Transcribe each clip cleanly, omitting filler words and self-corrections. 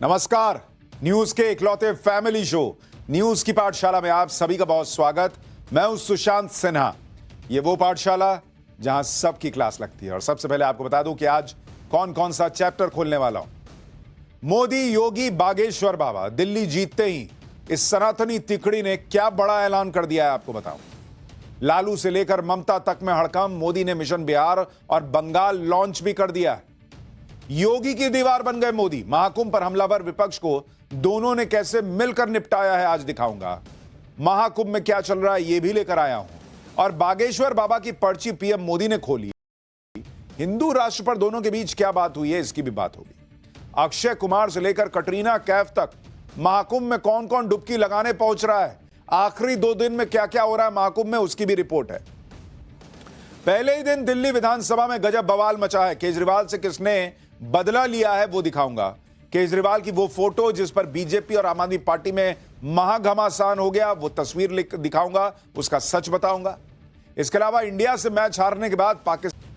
नमस्कार। न्यूज के इकलौते फैमिली शो न्यूज की पाठशाला में आप सभी का बहुत स्वागत। मैं हूं सुशांत सिन्हा। ये वो पाठशाला जहां सबकी क्लास लगती है। और सबसे पहले आपको बता दूं कि आज कौन कौन सा चैप्टर खोलने वाला हूं। मोदी, योगी, बागेश्वर बाबा, दिल्ली जीतते ही इस सनातनी तिकड़ी ने क्या बड़ा ऐलान कर दिया है आपको बताऊं। लालू से लेकर ममता तक में हड़कंप। मोदी ने मिशन बिहार और बंगाल लॉन्च भी कर दिया है। योगी की दीवार बन गए मोदी। महाकुंभ पर हमलावर विपक्ष को दोनों ने कैसे मिलकर निपटाया है आज दिखाऊंगा। महाकुंभ में क्या चल रहा है यह भी लेकर आया हूं। और बागेश्वर बाबा की पर्ची पीएम मोदी ने खोली। हिंदू राष्ट्र पर दोनों के बीच क्या बात हुई है इसकी भी बात होगी। अक्षय कुमार से लेकर कटरीना कैफ तक महाकुंभ में कौन कौन डुबकी लगाने पहुंच रहा है। आखिरी 2 दिन में क्या क्या हो रहा है महाकुंभ में उसकी भी रिपोर्ट है। पहले ही दिन दिल्ली विधानसभा में गजब बवाल मचा है। केजरीवाल से किसने बदला लिया है वो दिखाऊंगा। केजरीवाल की वो फोटो जिस पर बीजेपी और आम आदमी पार्टी में महाघमासान हो गया वो तस्वीर दिखाऊंगा, उसका सच बताऊंगा। इसके अलावा इंडिया से मैच हारने के बाद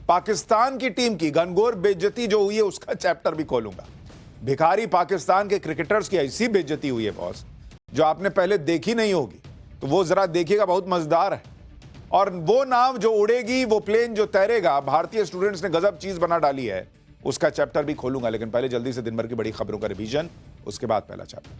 पाकिस्तान की टीम की घनघोर बेइज्जती जो हुई है उसका चैप्टर भी खोलूंगा। भिखारी पाकिस्तान के क्रिकेटर्स की ऐसी बेइज्जती हुई है बॉस जो आपने पहले देखी नहीं होगी, तो वो जरा देखिएगा, बहुत मजेदार है। और वो नाव जो उड़ेगी, वो प्लेन जो तैरेगा, भारतीय स्टूडेंट्स ने गजब चीज बना डाली है, उसका चैप्टर भी खोलूंगा। लेकिन पहले जल्दी से दिन भर की बड़ी खबरों का रिवीजन, उसके बाद पहला चैप्टर।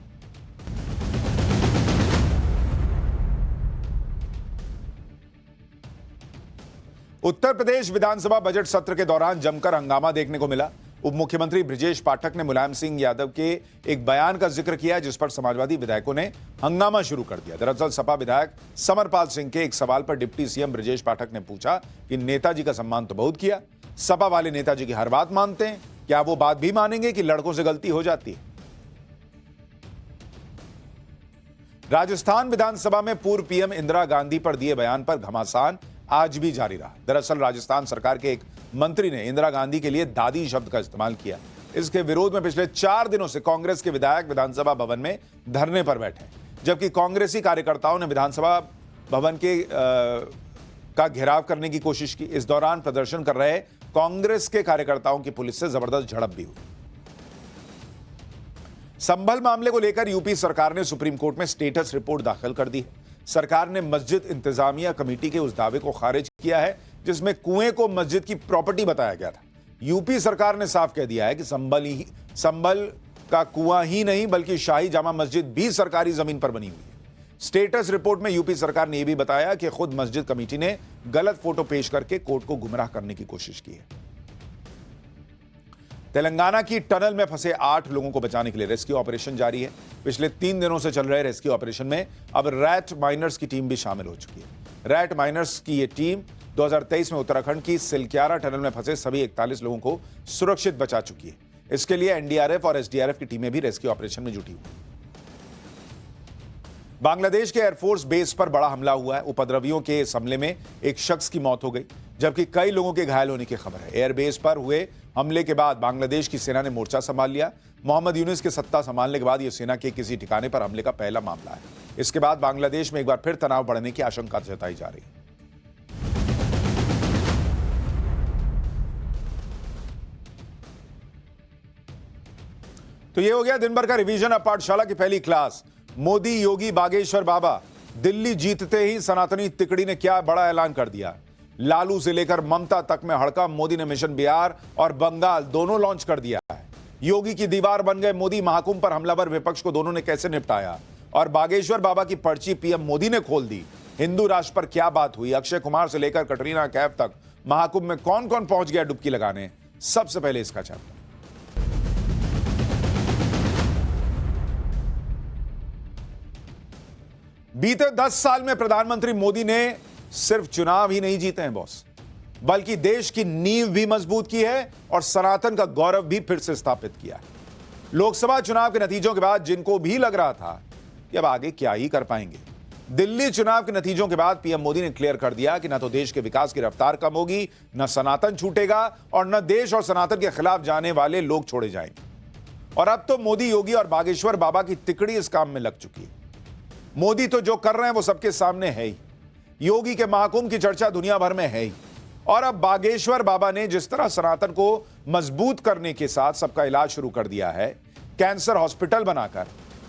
उत्तर प्रदेश विधानसभा बजट सत्र के दौरान जमकर हंगामा देखने को मिला। उप मुख्यमंत्री ब्रजेश पाठक ने मुलायम सिंह यादव के एक बयान का जिक्र किया जिस पर समाजवादी विधायकों ने हंगामा शुरू कर दिया। दरअसल सपा विधायक समरपाल सिंह के एक सवाल पर डिप्टी सीएम ब्रजेश पाठक ने पूछा कि नेताजी का सम्मान तो बहुत किया, सपा वाले नेताजी की हर बात मानते हैं, क्या वो बात भी मानेंगे कि लड़कों से गलती हो जाती है। राजस्थान विधानसभा में पूर्व पीएम इंदिरा गांधी पर दिए बयान पर घमासान आज भी जारी रहा। दरअसल राजस्थान सरकार के एक मंत्री ने इंदिरा गांधी के लिए दादी शब्द का इस्तेमाल किया। इसके विरोध में पिछले 4 दिनों से कांग्रेस के विधायक विधानसभा भवन में धरने पर बैठे, जबकि कांग्रेसी कार्यकर्ताओं ने विधानसभा भवन का घेराव करने की कोशिश की। इस दौरान प्रदर्शन कर रहे कांग्रेस के कार्यकर्ताओं की पुलिस से जबरदस्त झड़प भी हुई। संभल मामले को लेकर यूपी सरकार ने सुप्रीम कोर्ट में स्टेटस रिपोर्ट दाखिल कर दी है। सरकार ने मस्जिद इंतजामिया कमेटी के उस दावे को खारिज किया है जिसमें कुएं को मस्जिद की प्रॉपर्टी बताया गया था। यूपी सरकार ने साफ कह दिया है कि संभल का कुआं ही नहीं बल्कि शाही जामा मस्जिद भी सरकारी जमीन पर बनी हुई है। स्टेटस रिपोर्ट में यूपी सरकार ने यह भी बताया कि खुद मस्जिद कमेटी ने गलत फोटो पेश करके कोर्ट को गुमराह करने की कोशिश की है। तेलंगाना की टनल में फंसे 8 लोगों को बचाने के लिए रेस्क्यू ऑपरेशन जारी है। पिछले 3 दिनों से चल रहे रेस्क्यू ऑपरेशन में अब रैट माइनर्स की टीम भी शामिल हो चुकी है। रैट माइनर्स की यह टीम 2023 में उत्तराखंड की सिलक्यारा टनल में फंसे सभी 41 लोगों को सुरक्षित बचा चुकी है। इसके लिए एनडीआरएफ और एसडीआरएफ की टीमें भी रेस्क्यू ऑपरेशन में जुटी हुई। बांग्लादेश के एयरफोर्स बेस पर बड़ा हमला हुआ है। उपद्रवियों के इस हमले में एक शख्स की मौत हो गई जबकि कई लोगों के घायल होने की खबर है। एयरबेस पर हुए हमले के बाद बांग्लादेश की सेना ने मोर्चा संभाल लिया। मोहम्मद यूनुस के सत्ता संभालने के बाद यह सेना के किसी ठिकाने पर हमले का पहला मामला है। इसके बाद बांग्लादेश में एक बार फिर तनाव बढ़ने की आशंका जताई जा रही है। तो यह हो गया दिन भर का रिवीजन। अब पाठशाला की पहली क्लास। मोदी, योगी, बागेश्वर बाबा, दिल्ली जीतते ही सनातनी तिकड़ी ने क्या बड़ा ऐलान कर दिया। लालू से लेकर ममता तक में हड़कंप। मोदी ने मिशन बिहार और बंगाल दोनों लॉन्च कर दिया है। योगी की दीवार बन गए मोदी। महाकुंभ पर हमलावर विपक्ष को दोनों ने कैसे निपटाया। और बागेश्वर बाबा की पर्ची पीएम मोदी ने खोल दी। हिंदू राष्ट्र पर क्या बात हुई। अक्षय कुमार से लेकर कटरीना कैफ तक महाकुंभ में कौन कौन पहुंच गया डुबकी लगाने। सबसे पहले इसका चैप्टर। बीते 10 साल में प्रधानमंत्री मोदी ने सिर्फ चुनाव ही नहीं जीते हैं बॉस, बल्कि देश की नींव भी मजबूत की है और सनातन का गौरव भी फिर से स्थापित किया है। लोकसभा चुनाव के नतीजों के बाद जिनको भी लग रहा था कि अब आगे क्या ही कर पाएंगे, दिल्ली चुनाव के नतीजों के बाद पीएम मोदी ने क्लियर कर दिया कि न तो देश के विकास की रफ्तार कम होगी, न सनातन छूटेगा और न देश और सनातन के खिलाफ जाने वाले लोग छोड़े जाएंगे। और अब तो मोदी, योगी और बागेश्वर बाबा की तिकड़ी इस काम में लग चुकी है। मोदी तो जो कर रहे हैं वो सबके सामने है ही। योगी के महाकुंभ की चर्चा दुनिया भर में है ही। और अब बागेश्वर बाबा ने जिस तरह सनातन को मजबूत करने के साथ सबका इलाज शुरू कर दिया है, कैंसर हॉस्पिटल बनाकर,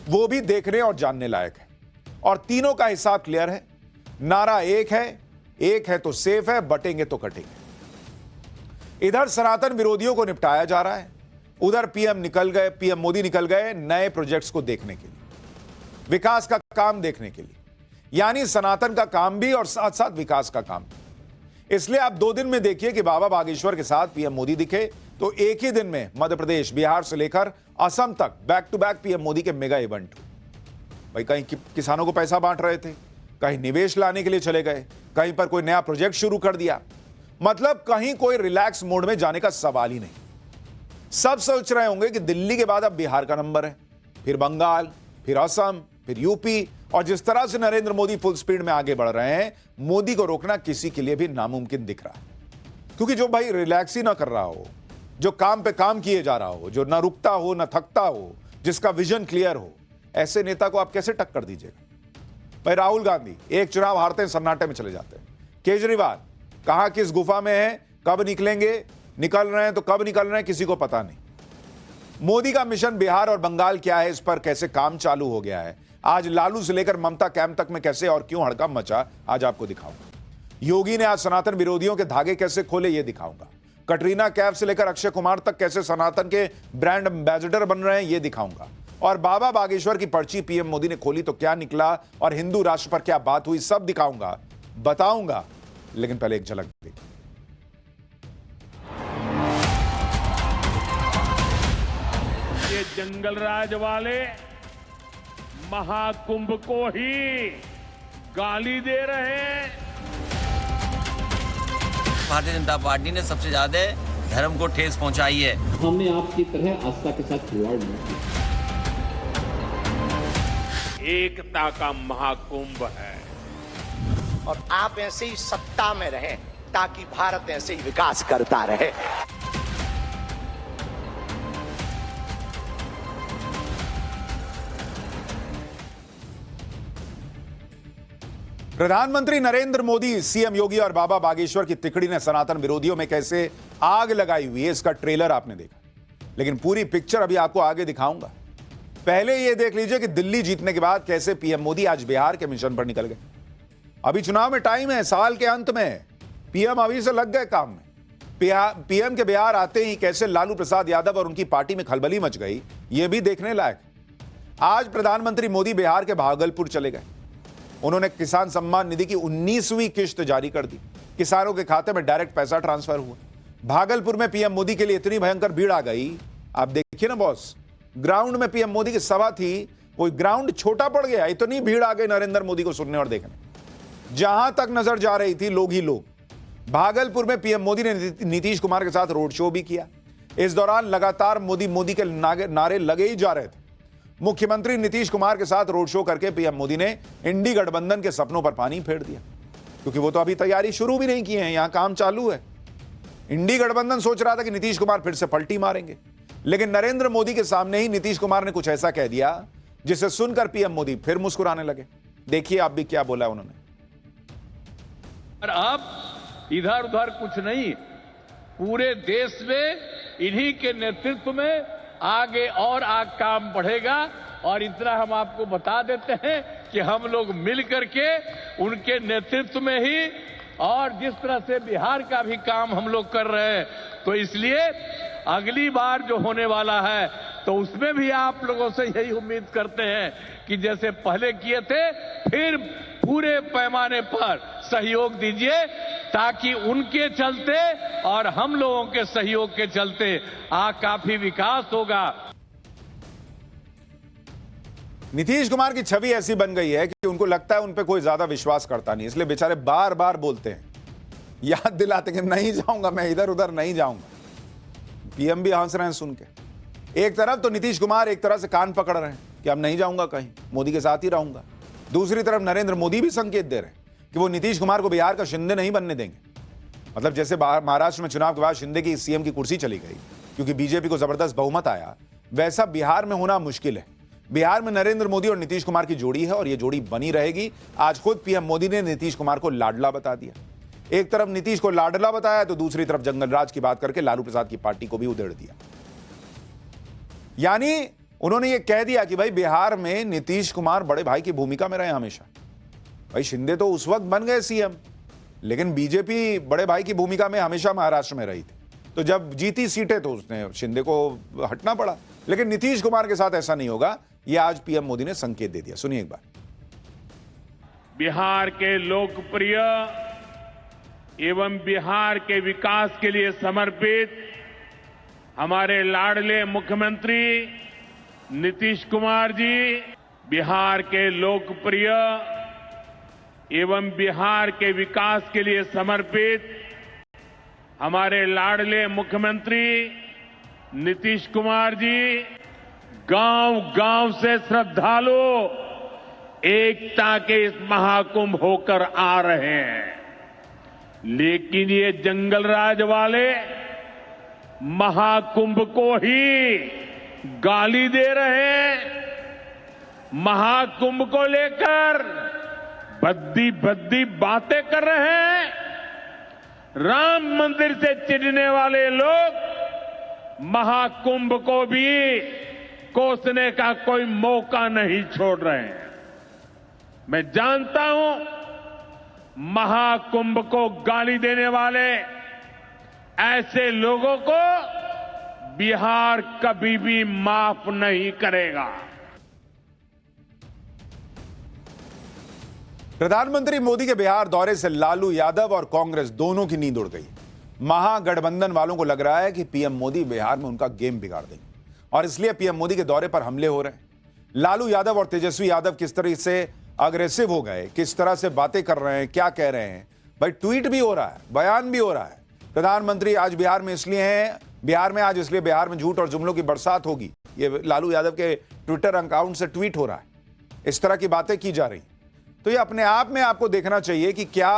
वो भी देखने और जानने लायक है। और तीनों का हिसाब क्लियर है। नारा एक है तो सेफ है, बटेंगे तो कटेंगे। इधर सनातन विरोधियों को निपटाया जा रहा है, उधर पीएम मोदी निकल गए नए प्रोजेक्ट्स को देखने के लिए, विकास का काम देखने के लिए। यानी सनातन का काम भी और साथ साथ विकास का काम भी। इसलिए आप 2 दिन में देखिए कि बाबा बागेश्वर के साथ पीएम मोदी दिखे तो एक ही दिन में मध्य प्रदेश, बिहार से लेकर असम तक back to back PM Modi के मेगा इवेंट। भाई कहीं किसानों को पैसा बांट रहे थे, कहीं निवेश लाने के लिए चले गए, कहीं पर कोई नया प्रोजेक्ट शुरू कर दिया। मतलब कहीं कोई रिलैक्स मोड में जाने का सवाल ही नहीं। सब सोच रहे होंगे कि दिल्ली के बाद अब बिहार का नंबर है, फिर बंगाल, फिर असम, फिर यूपी। और जिस तरह से नरेंद्र मोदी फुल स्पीड में आगे बढ़ रहे हैं, मोदी को रोकना किसी के लिए भी नामुमकिन दिख रहा है। क्योंकि जो भाई रिलैक्स ही ना कर रहा हो, जो काम पे काम किए जा रहा हो, जो ना रुकता हो ना थकता हो, जिसका विजन क्लियर हो, ऐसे नेता को आप कैसे टक्कर दीजिएगा? भाई राहुल गांधी एक चुनाव हारते हैं, सन्नाटे में चले जाते हैं। केजरीवाल कहां किस गुफा में है, कब निकलेंगे, निकल रहे हैं तो कब निकल रहे हैं किसी को पता नहीं। मोदी का मिशन बिहार और बंगाल क्या है, इस पर कैसे काम चालू हो गया है, आज लालू से लेकर ममता कैंप तक में कैसे और क्यों हड़कंप मचा, आज आपको दिखाऊंगा। योगी ने आज सनातन विरोधियों के धागे कैसे खोले, ये दिखाऊंगा। कटरीना कैफ से लेकर अक्षय कुमार तक कैसे सनातन के ब्रांड एम्बेसडर बन रहे हैं, ये दिखाऊंगा। और बाबा बागेश्वर की पर्ची पीएम मोदी ने खोली तो क्या निकला, और हिंदू राष्ट्र पर क्या बात हुई, सब दिखाऊंगा, बताऊंगा। लेकिन पहले एक झलक देखिए। ये जंगल राज वाले महाकुंभ को ही गाली दे रहे हैं। भारतीय जनता पार्टी ने सबसे ज्यादा धर्म को ठेस पहुंचाई है। हमने आपकी तरह आस्था के साथ खिलवाड़ नहीं किया। एकता का महाकुंभ है और आप ऐसे ही सत्ता में रहें ताकि भारत ऐसे ही विकास करता रहे। प्रधानमंत्री नरेंद्र मोदी, सीएम योगी और बाबा बागेश्वर की तिकड़ी ने सनातन विरोधियों में कैसे आग लगाई हुई है, इसका ट्रेलर आपने देखा। लेकिन पूरी पिक्चर अभी आपको आगे दिखाऊंगा। पहले यह देख लीजिए कि दिल्ली जीतने के बाद कैसे पीएम मोदी आज बिहार के मिशन पर निकल गए। अभी चुनाव में टाइम है, साल के अंत में पीएम अभी से लग गए काम में। पीएम के बिहार आते ही कैसे लालू प्रसाद यादव और उनकी पार्टी में खलबली मच गई, यह भी देखने लायक। आज प्रधानमंत्री मोदी बिहार के भागलपुर चले गए। उन्होंने किसान सम्मान निधि की 19वीं किश्त जारी कर दी। किसानों के खाते में डायरेक्ट पैसा ट्रांसफर हुआ। भागलपुर में पीएम मोदी के लिए इतनी भयंकर भीड़ आ गई, आप देखिए ना बॉस। ग्राउंड में पीएम मोदी की सभा थी, वो ग्राउंड छोटा पड़ गया, इतनी भीड़ आ गई नरेंद्र मोदी को सुनने और देखने। जहां तक नजर जा रही थी लोग ही लोग। भागलपुर में पीएम मोदी ने नीतीश कुमार के साथ रोड शो भी किया। इस दौरान लगातार मोदी मोदी के नारे लगे ही जा रहे थे। मुख्यमंत्री नीतीश कुमार के साथ रोड शो करके पीएम मोदी ने इंडी गठबंधन के सपनों पर पानी फेर दिया, क्योंकि वो तो अभी तैयारी शुरू भी नहीं की है, यहां काम चालू है। इंडी गठबंधन सोच रहा था कि नीतीश कुमार फिर से पलटी मारेंगे, लेकिन नरेंद्र मोदी के सामने ही नीतीश कुमार ने कुछ ऐसा कह दिया जिसे सुनकर पीएम मोदी फिर मुस्कुराने लगे। देखिए आप भी क्या बोला उन्होंने। और अब इधर उधर कुछ नहीं, पूरे देश में इन्हीं के नेतृत्व में आगे और काम बढ़ेगा। और इतना हम आपको बता देते हैं कि हम लोग मिल करके उनके नेतृत्व में ही, और जिस तरह से बिहार का भी काम हम लोग कर रहे हैं, तो इसलिए अगली बार जो होने वाला है तो उसमें भी आप लोगों से यही उम्मीद करते हैं कि जैसे पहले किए थे फिर पूरे पैमाने पर सहयोग दीजिए, ताकि उनके चलते और हम लोगों के सहयोग के चलते काफी विकास होगा। नीतीश कुमार की छवि ऐसी बन गई है कि उनको लगता है उन पे कोई ज्यादा विश्वास करता नहीं, इसलिए बेचारे बार बार बोलते हैं, याद दिलाते कि नहीं जाऊंगा मैं, इधर उधर नहीं जाऊंगा। पीएम भी हंस रहे हैं सुन के। एक तरफ तो नीतीश कुमार एक तरह से कान पकड़ रहे हैं कि अब नहीं जाऊंगा कहीं, मोदी के साथ ही रहूंगा। दूसरी तरफ नरेंद्र मोदी भी संकेत दे रहे हैं कि वो नीतीश कुमार को बिहार का शिंदे नहीं बनने देंगे। मतलब जैसे महाराष्ट्र में चुनाव के बाद शिंदे की सीएम की कुर्सी चली गई क्योंकि बीजेपी को जबरदस्त बहुमत आया, वैसा बिहार में होना मुश्किल है। बिहार में नरेंद्र मोदी और नीतीश कुमार की जोड़ी है और यह जोड़ी बनी रहेगी। आज खुद पीएम मोदी ने नीतीश कुमार को लाडला बता दिया। एक तरफ नीतीश को लाडला बताया तो दूसरी तरफ जंगल राज की बात करके लालू प्रसाद की पार्टी को भी उधेड़ दिया। यानी उन्होंने ये कह दिया कि भाई बिहार में नीतीश कुमार बड़े भाई की भूमिका में रहे हमेशा। भाई शिंदे तो उस वक्त बन गए सीएम, लेकिन बीजेपी बड़े भाई की भूमिका में हमेशा महाराष्ट्र में रही थी। तो जब जीती सीटें तो उसने शिंदे को हटना पड़ा, लेकिन नीतीश कुमार के साथ ऐसा नहीं होगा, यह आज पीएम मोदी ने संकेत दे दिया। सुनिए एक बार। बिहार के लोकप्रिय एवं बिहार के विकास के लिए समर्पित हमारे लाडले मुख्यमंत्री नीतीश कुमार जी, बिहार के लोकप्रिय एवं बिहार के विकास के लिए समर्पित हमारे लाडले मुख्यमंत्री नीतीश कुमार जी गांव-गांव से श्रद्धालु एकता के इस महाकुंभ होकर आ रहे हैं। लेकिन ये जंगल राज वाले महाकुंभ को ही गाली दे रहे हैं। महाकुंभ को लेकर भद्दी भद्दी बातें कर रहे हैं। राम मंदिर से चिढ़ने वाले लोग महाकुंभ को भी कोसने का कोई मौका नहीं छोड़ रहे हैं। मैं जानता हूं महाकुंभ को गाली देने वाले ऐसे लोगों को बिहार कभी भी माफ नहीं करेगा। प्रधानमंत्री मोदी के बिहार दौरे से लालू यादव और कांग्रेस दोनों की नींद उड़ गई। महागठबंधन वालों को लग रहा है कि पीएम मोदी बिहार में उनका गेम बिगाड़ देंगे और इसलिए पीएम मोदी के दौरे पर हमले हो रहे हैं। लालू यादव और तेजस्वी यादव किस तरह से अग्रेसिव हो गए, किस तरह से बातें कर रहे हैं, क्या कह रहे हैं। भाई ट्वीट भी हो रहा है, बयान भी हो रहा है। प्रधानमंत्री आज बिहार में इसलिए हैं, बिहार में झूठ और जुमलों की बरसात होगी, ये लालू यादव के ट्विटर अकाउंट से ट्वीट हो रहा है। इस तरह की बातें की जा रही। तो ये अपने आप में आपको देखना चाहिए कि क्या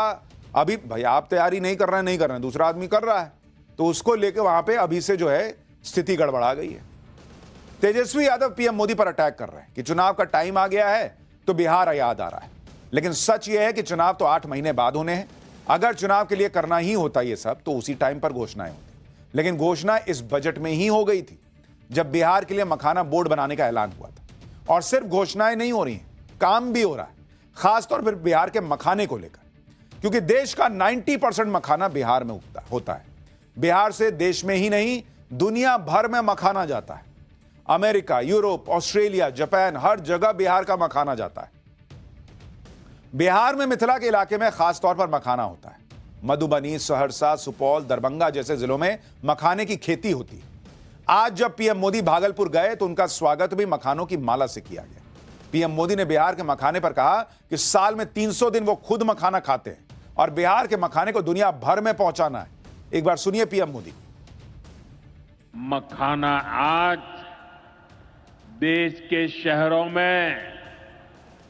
अभी भाई आप तैयारी नहीं कर रहे हैं, दूसरा आदमी कर रहा है, तो उसको लेकर वहां पे अभी से जो है स्थिति गड़बड़ा गई है। तेजस्वी यादव पीएम मोदी पर अटैक कर रहे हैं कि चुनाव का टाइम आ गया है तो बिहार याद आ रहा है। लेकिन सच यह है कि चुनाव तो 8 महीने बाद होने हैं। अगर चुनाव के लिए करना ही होता ये सब तो उसी टाइम पर घोषणाएं होती, लेकिन घोषणा इस बजट में ही हो गई थी जब बिहार के लिए मखाना बोर्ड बनाने का ऐलान हुआ था। और सिर्फ घोषणाएं नहीं हो रही हैं, काम भी हो रहा है, खासतौर पर बिहार के मखाने को लेकर, क्योंकि देश का 90% मखाना बिहार में होता है। बिहार से देश में ही नहीं दुनिया भर में मखाना जाता है। अमेरिका, यूरोप, ऑस्ट्रेलिया, जापान, हर जगह बिहार का मखाना जाता है। बिहार में मिथिला के इलाके में खासतौर पर मखाना होता है। मधुबनी, सहरसा, सुपौल, दरभंगा जैसे जिलों में मखाने की खेती होती है। आज जब पीएम मोदी भागलपुर गए तो उनका स्वागत भी मखानों की माला से किया गया। पीएम मोदी ने बिहार के मखाने पर कहा कि साल में 300 दिन वो खुद मखाना खाते हैं और बिहार के मखाने को दुनिया भर में पहुंचाना है। एक बार सुनिए पीएम मोदी। मखाना आज देश के शहरों में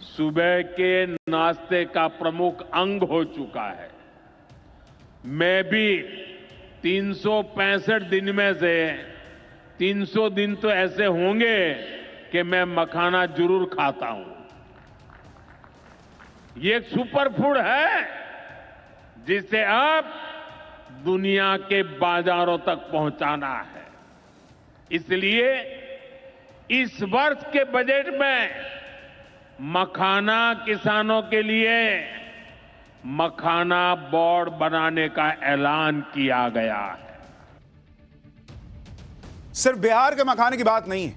सुबह के नाश्ते का प्रमुख अंग हो चुका है। मैं भी 365 दिन में से 300 दिन तो ऐसे होंगे कि मैं मखाना जरूर खाता हूं। ये एक सुपर फूड है जिसे अब दुनिया के बाजारों तक पहुंचाना है। इसलिए इस वर्ष के बजट में मखाना किसानों के लिए मखाना बोर्ड बनाने का ऐलान किया गया है। सिर्फ बिहार के मखाने की बात नहीं है,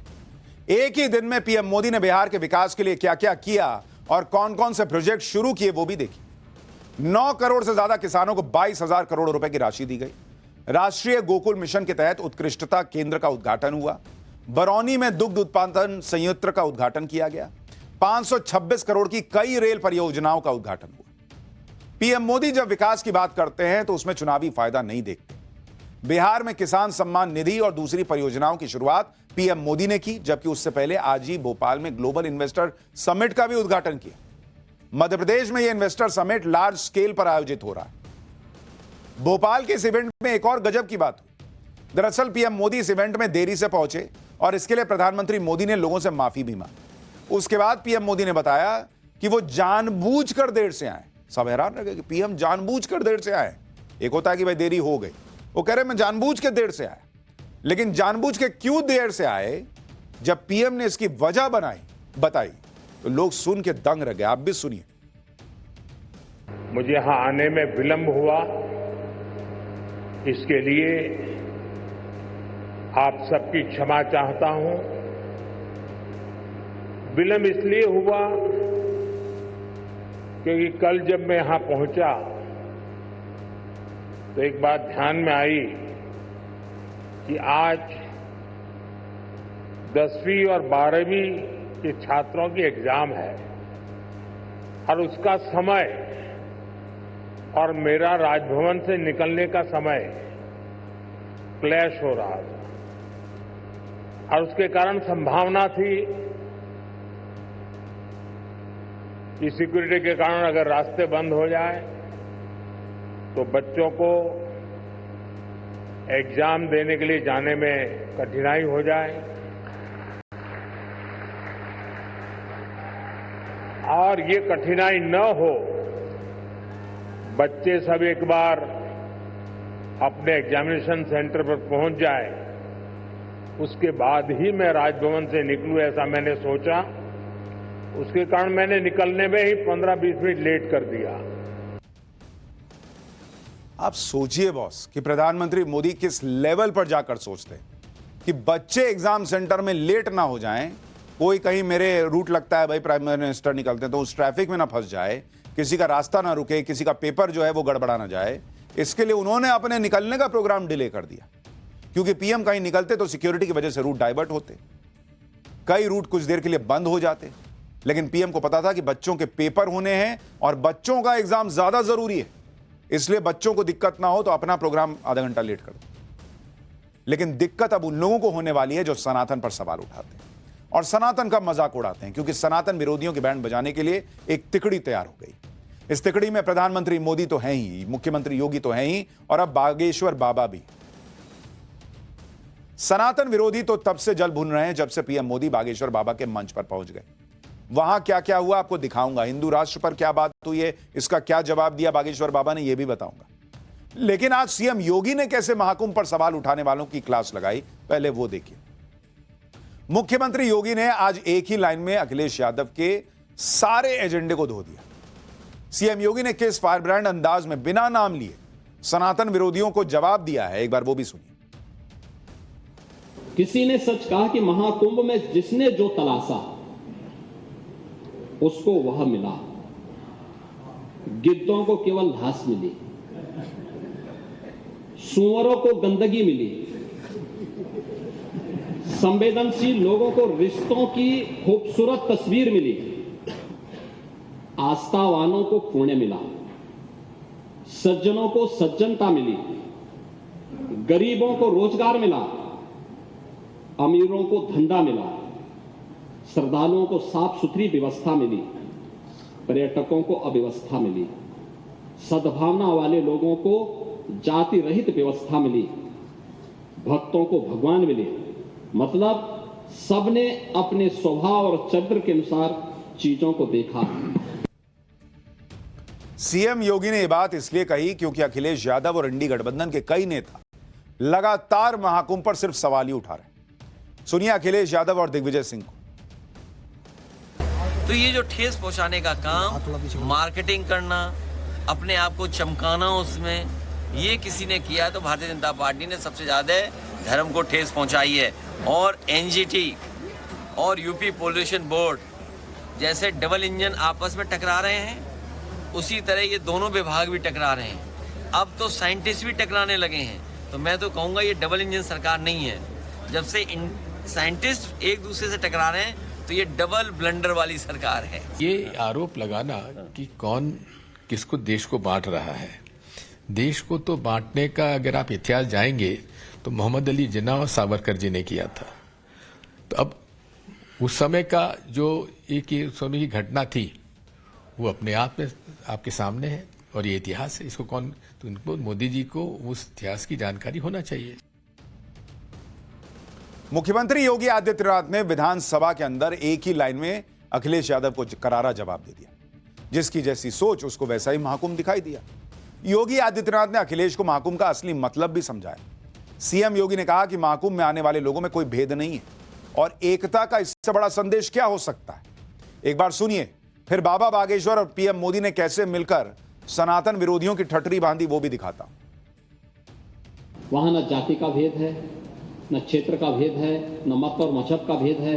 एक ही दिन में पीएम मोदी ने बिहार के विकास के लिए क्या क्या किया और कौन कौन से प्रोजेक्ट शुरू किए वो भी देखिए। 9 करोड़ से ज्यादा किसानों को 22,000 करोड़ रुपए की राशि दी गई। राष्ट्रीय गोकुल मिशन के तहत उत्कृष्टता केंद्र का उद्घाटन हुआ। बरौनी में दुग्ध उत्पादन संयंत्र का उद्घाटन किया गया। 526 करोड़ की कई रेल परियोजनाओं का उद्घाटन हुआ। पीएम मोदी जब विकास की बात करते हैं तो उसमें चुनावी फायदा नहीं देखते। बिहार में किसान सम्मान निधि और दूसरी परियोजनाओं की शुरुआत पीएम मोदी ने की, जबकि उससे पहले आज ही भोपाल में ग्लोबल इन्वेस्टर समिट का भी उद्घाटन किया। मध्य प्रदेश में यह इन्वेस्टर समिट लार्ज स्केल पर आयोजित हो रहा है। भोपाल के इस इवेंट में एक और गजब की बात हुई। दरअसल पीएम मोदी इस इवेंट में देरी से पहुंचे और इसके लिए प्रधानमंत्री मोदी ने लोगों से माफी भी मांगी। उसके बाद पीएम मोदी ने बताया कि वो जानबूझकर देर से आए। सब हैरान रह गए कि पीएम जानबूझकर देर से आए। एक होता है कि भाई देरी हो गई, वो कह रहे मैं जानबूझ के देर से आया। लेकिन जानबूझ के क्यों देर से आए जब पीएम ने इसकी वजह बताई तो लोग सुन के दंग रह गए। आप भी सुनिए। मुझे यहां आने में विलंब हुआ, इसके लिए आप सबकी क्षमा चाहता हूं। विलंब इसलिए हुआ क्योंकि कल जब मैं यहां पहुंचा तो एक बात ध्यान में आई कि आज 10वीं और 12वीं के छात्रों की एग्जाम है और उसका समय और मेरा राजभवन से निकलने का समय क्लैश हो रहा था और उसके कारण संभावना थी कि सिक्योरिटी के कारण अगर रास्ते बंद हो जाए तो बच्चों को एग्जाम देने के लिए जाने में कठिनाई हो जाए और ये कठिनाई न हो, बच्चे सब एक बार अपने एग्जामिनेशन सेंटर पर पहुंच जाए, उसके बाद ही मैं राजभवन से निकलूं, ऐसा मैंने सोचा। उसके कारण मैंने निकलने में ही 15-20 मिनट लेट कर दिया। आप सोचिए बॉस कि प्रधानमंत्री मोदी किस लेवल पर जाकर सोचते हैं कि बच्चे एग्जाम सेंटर में लेट ना हो जाएं। कोई कहीं मेरे रूट लगता है भाई, प्राइम मिनिस्टर निकलते हैं तो उस ट्रैफिक में ना फंस जाए, किसी का रास्ता ना रुके, किसी का पेपर जो है वो गड़बड़ा ना जाए। इसके लिए उन्होंने अपने निकलने का प्रोग्राम डिले कर दिया, क्योंकि पीएम कहीं निकलते तो सिक्योरिटी की वजह से रूट डाइवर्ट होते, कई रूट कुछ देर के लिए बंद हो जाते। लेकिन पीएम को पता था कि बच्चों के पेपर होने हैं और बच्चों का एग्जाम ज्यादा जरूरी है, इसलिए बच्चों को दिक्कत ना हो तो अपना प्रोग्राम आधा घंटा लेट कर दो। लेकिन दिक्कत अब उन लोगों को होने वाली है जो सनातन पर सवाल उठाते हैं और सनातन का मजाक उड़ाते हैं, क्योंकि सनातन विरोधियों की बैंड बजाने के लिए एक तिकड़ी तैयार हो गई। इस तिकड़ी में प्रधानमंत्री मोदी तो हैं ही, मुख्यमंत्री योगी तो हैं ही, और अब बागेश्वर बाबा भी। सनातन विरोधी तो तब से जल भुन रहे हैं जब से पीएम मोदी बागेश्वर बाबा के मंच पर पहुंच गए। वहां क्या क्या हुआ आपको दिखाऊंगा, हिंदू राष्ट्र पर क्या बात हुई है, इसका क्या जवाब दिया बागेश्वर बाबा ने, यह भी बताऊंगा। लेकिन आज सीएम योगी ने कैसे महाकुंभ पर सवाल उठाने वालों की क्लास लगाई, पहले वो देखिए। मुख्यमंत्री योगी ने आज एक ही लाइन में अखिलेश यादव के सारे एजेंडे को धो दिया। सीएम योगी ने किस फायर ब्रांड अंदाज में बिना नाम लिए सनातन विरोधियों को जवाब दिया है, एक बार वो भी सुनिए। किसी ने सच कहा कि महाकुंभ में जिसने जो तलाशा उसको वह मिला, गिद्धों को केवल घास मिली, सुअरों को गंदगी मिली, संवेदनशील लोगों को रिश्तों की खूबसूरत तस्वीर मिली, आस्थावानों को पुण्य मिला, सज्जनों को सज्जनता मिली, गरीबों को रोजगार मिला, अमीरों को धंधा मिला, श्रद्धालुओं को साफ सुथरी व्यवस्था मिली, पर्यटकों को अव्यवस्था मिली, सद्भावना वाले लोगों को जाति रहित व्यवस्था मिली, भक्तों को भगवान मिले। मतलब सबने अपने स्वभाव और चरित्र के अनुसार चीजों को देखा। सीएम योगी ने यह बात इसलिए कही क्योंकि अखिलेश यादव और इंडी गठबंधन के कई नेता लगातार महाकुंभ पर सिर्फ सवाल ही उठा रहे हैं। सुनिए अखिलेश यादव और दिग्विजय सिंह को। तो ये जो ठेस पहुंचाने का काम, मार्केटिंग करना, अपने आप को चमकाना, उसमें ये किसी ने किया तो भारतीय जनता पार्टी ने सबसे ज्यादा धर्म को ठेस पहुंचाई है। और एनजीटी और यूपी पोल्यूशन बोर्ड जैसे डबल इंजन आपस में टकरा रहे हैं, उसी तरह ये दोनों विभाग भी टकरा रहे हैं। अब तो साइंटिस्ट भी टकराने लगे हैं। तो मैं तो कहूँगा ये डबल इंजन सरकार नहीं है। जब से साइंटिस्ट एक दूसरे से टकरा रहे हैं तो ये डबल ब्लंडर वाली सरकार है। ये आरोप लगाना कि कौन किसको देश को बांट रहा है, देश को तो बांटने का अगर आप इतिहास जाएंगे तो मोहम्मद अली जिन्ना और सावरकर जी ने किया था। तो अब उस समय का जो एक समय की घटना थी वो अपने आप में आपके सामने है और ये इतिहास है। इसको कौन, तो उनको मोदी जी को उस इतिहास की जानकारी होना चाहिए। मुख्यमंत्री योगी आदित्यनाथ ने विधानसभा के अंदर एक ही लाइन में अखिलेश यादव को करारा जवाब दे दिया। जिसकी जैसी सोच उसको वैसा ही महाकुंभ दिखाई दिया। योगी आदित्यनाथ ने अखिलेश को महाकुंभ का असली मतलब भी समझाया। सीएम योगी ने कहा कि महाकुंभ में आने वाले लोगों में कोई भेद नहीं है, और एकता का इससे बड़ा संदेश क्या हो सकता है? एक बार सुनिए, फिर बाबा बागेश्वर और पीएम मोदी ने कैसे मिलकर सनातन विरोधियों की ठटरी बांधी, वो भी दिखाता हूं। वहां न जाति का भेद है, न क्षेत्र का भेद है, न मत और मजहब का भेद है,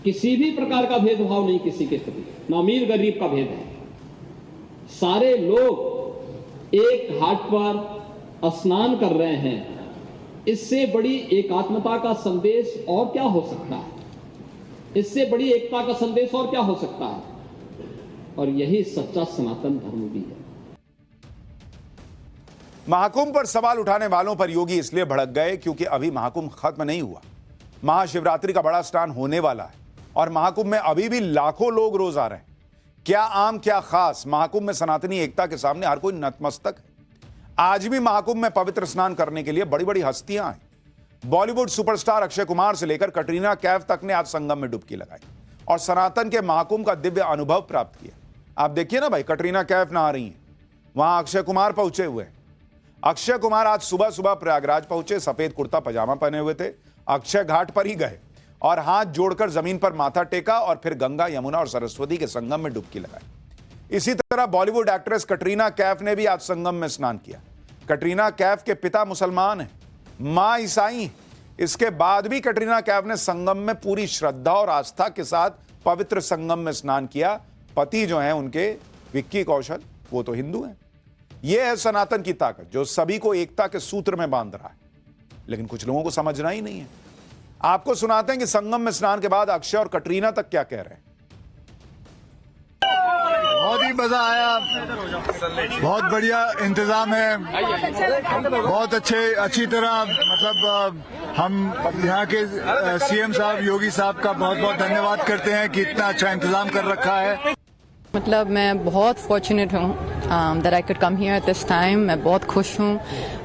किसी भी प्रकार का भेदभाव नहीं किसी के प्रति, न अमीर गरीब का भेद है। सारे लोग एक घाट पर स्नान कर रहे हैं। इससे बड़ी एकात्मता का संदेश और क्या हो सकता है? इससे बड़ी एकता का संदेश और क्या हो सकता है? और यही सच्चा सनातन धर्म भी है। महाकुंभ पर सवाल उठाने वालों पर योगी इसलिए भड़क गए क्योंकि अभी महाकुंभ खत्म नहीं हुआ। महाशिवरात्रि का बड़ा स्नान होने वाला है और महाकुंभ में अभी भी लाखों लोग रोज आ रहे हैं। क्या आम क्या खास, महाकुंभ में सनातनी एकता के सामने हर कोई नतमस्तक है। आज भी महाकुंभ में पवित्र स्नान करने के लिए बड़ी बड़ी हस्तियां आई। बॉलीवुड सुपरस्टार अक्षय कुमार से लेकर कटरीना कैफ तक ने आज संगम में डुबकी लगाई और सनातन के महाकुंभ का दिव्य अनुभव प्राप्त किया। आप देखिए ना भाई, कटरीना कैफ नहा रही हैं, वहां अक्षय कुमार पहुंचे हुए हैं। अक्षय कुमार आज सुबह सुबह प्रयागराज पहुंचे, सफेद कुर्ता पजामा पहने हुए थे। अक्षय घाट पर ही गए और हाथ जोड़कर जमीन पर माथा टेका और फिर गंगा, यमुना और सरस्वती के संगम में डुबकी लगाई। इसी तरह बॉलीवुड एक्ट्रेस कटरीना कैफ ने भी आज संगम में स्नान किया। कटरीना कैफ के पिता मुसलमान हैं, मां ईसाई हैं। इसके बाद भी कटरीना कैफ ने संगम में पूरी श्रद्धा और आस्था के साथ पवित्र संगम में स्नान किया। पति जो हैं उनके, विक्की कौशल, वो तो हिंदू हैं। यह है सनातन की ताकत जो सभी को एकता के सूत्र में बांध रहा है। लेकिन कुछ लोगों को समझना ही नहीं है। आपको सुनाते हैं कि संगम में स्नान के बाद अक्षय और कटरीना तक क्या कह रहे हैं। बहुत ही मजा आया, बहुत बढ़िया इंतजाम है, बहुत अच्छी तरह, मतलब हम यहाँ के सीएम साहब, योगी साहब का बहुत बहुत धन्यवाद करते हैं कि इतना अच्छा इंतजाम कर रखा है। मतलब मैं बहुत फॉर्चुनेट हूँ that I could come here at this time. मैं बहुत खुश हूँ.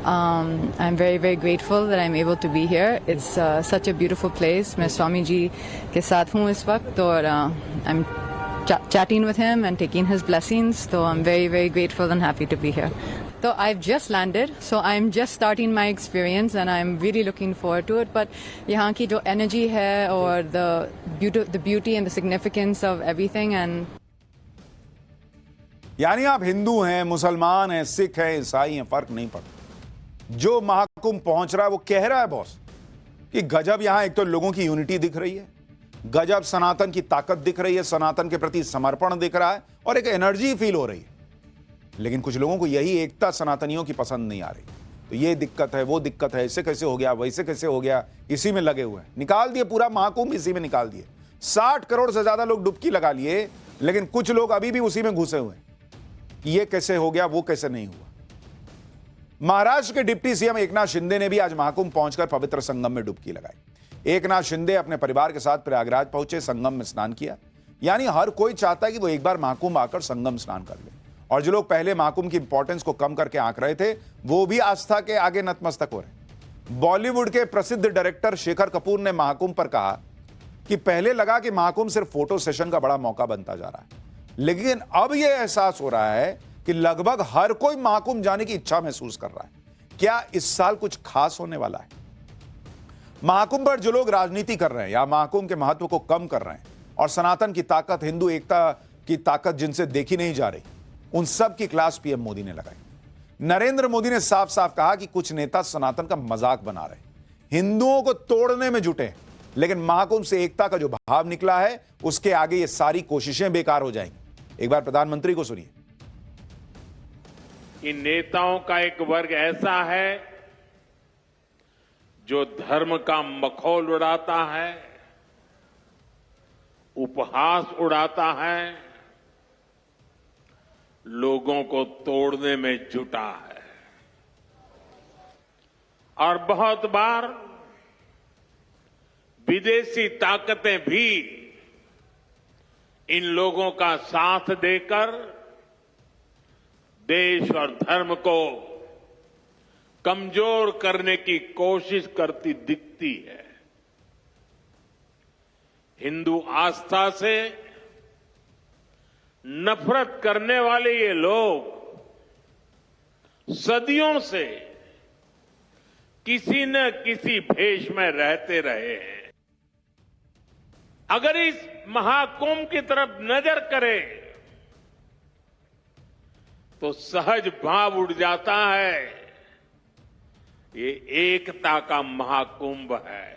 I'm very grateful that I'm able to be here. It's such a beautiful place. मैं स्वामी जी के साथ हूँ इस वक्त और I'm chatting with him and taking his blessings. So I'm very grateful and happy to be here. So I've just landed, so I'm just starting my experience and I'm really looking forward to it. But यहाँ की जो energy है और the beauty and the significance of everything and यानी आप हिंदू हैं, मुसलमान हैं, सिख हैं, ईसाई हैं, फर्क नहीं पड़ता। जो महाकुंभ पहुंच रहा है वो कह रहा है बॉस कि गजब, यहां एक तो लोगों की यूनिटी दिख रही है, गजब सनातन की ताकत दिख रही है, सनातन के प्रति समर्पण दिख रहा है और एक एनर्जी फील हो रही है। लेकिन कुछ लोगों को यही एकता सनातनियों की पसंद नहीं आ रही। तो ये दिक्कत है, वो दिक्कत है, ऐसे कैसे हो गया, वैसे कैसे हो गया, इसी में लगे हुए हैं। निकाल दिए पूरा महाकुंभ, इसी में निकाल दिए। 60 करोड़ से ज्यादा लोग डुबकी लगा लिए, लेकिन कुछ लोग अभी भी उसी में घुसे हुए हैं। ये कैसे हो गया, वो कैसे नहीं हुआ। महाराष्ट्र के डिप्टी सीएम एकनाथ शिंदे ने भी आज महाकुंभ पहुंचकर पवित्र संगम में डुबकी लगाई। एकनाथ शिंदे अपने परिवार के साथ प्रयागराज पहुंचे, संगम में स्नान किया। यानी हर कोई चाहता है कि वो एक बार महाकुंभ आकर संगम स्नान कर ले। और जो लोग पहले महाकुंभ की इंपॉर्टेंस को कम करके आंक रहे थे, वो भी आस्था के आगे नतमस्तक हो रहे। बॉलीवुड के प्रसिद्ध डायरेक्टर शेखर कपूर ने महाकुंभ पर कहा कि पहले लगा कि महाकुंभ सिर्फ फोटो सेशन का बड़ा मौका बनता जा रहा है, लेकिन अब यह एहसास हो रहा है कि लगभग हर कोई महाकुंभ जाने की इच्छा महसूस कर रहा है। क्या इस साल कुछ खास होने वाला है? महाकुंभ पर जो लोग राजनीति कर रहे हैं या महाकुंभ के महत्व को कम कर रहे हैं और सनातन की ताकत, हिंदू एकता की ताकत जिनसे देखी नहीं जा रही, उन सब की क्लास पीएम मोदी ने लगाई। नरेंद्र मोदी ने साफ साफ कहा कि कुछ नेता सनातन का मजाक बना रहे, हिंदुओं को तोड़ने में जुटे हैं, लेकिन महाकुंभ से एकता का जो भाव निकला है उसके आगे ये सारी कोशिशें बेकार हो जाएंगी। एक बार प्रधानमंत्री को सुनिए। इन नेताओं का एक वर्ग ऐसा है जो धर्म का मखौल उड़ाता है, उपहास उड़ाता है, लोगों को तोड़ने में जुटा है। और बहुत बार विदेशी ताकतें भी इन लोगों का साथ देकर देश और धर्म को कमजोर करने की कोशिश करती दिखती है। हिंदू आस्था से नफरत करने वाले ये लोग सदियों से किसी न किसी भेष में रहते रहे हैं। अगर इस महाकुंभ की तरफ नजर करें तो सहज भाव उड़ जाता है, ये एकता का महाकुंभ है।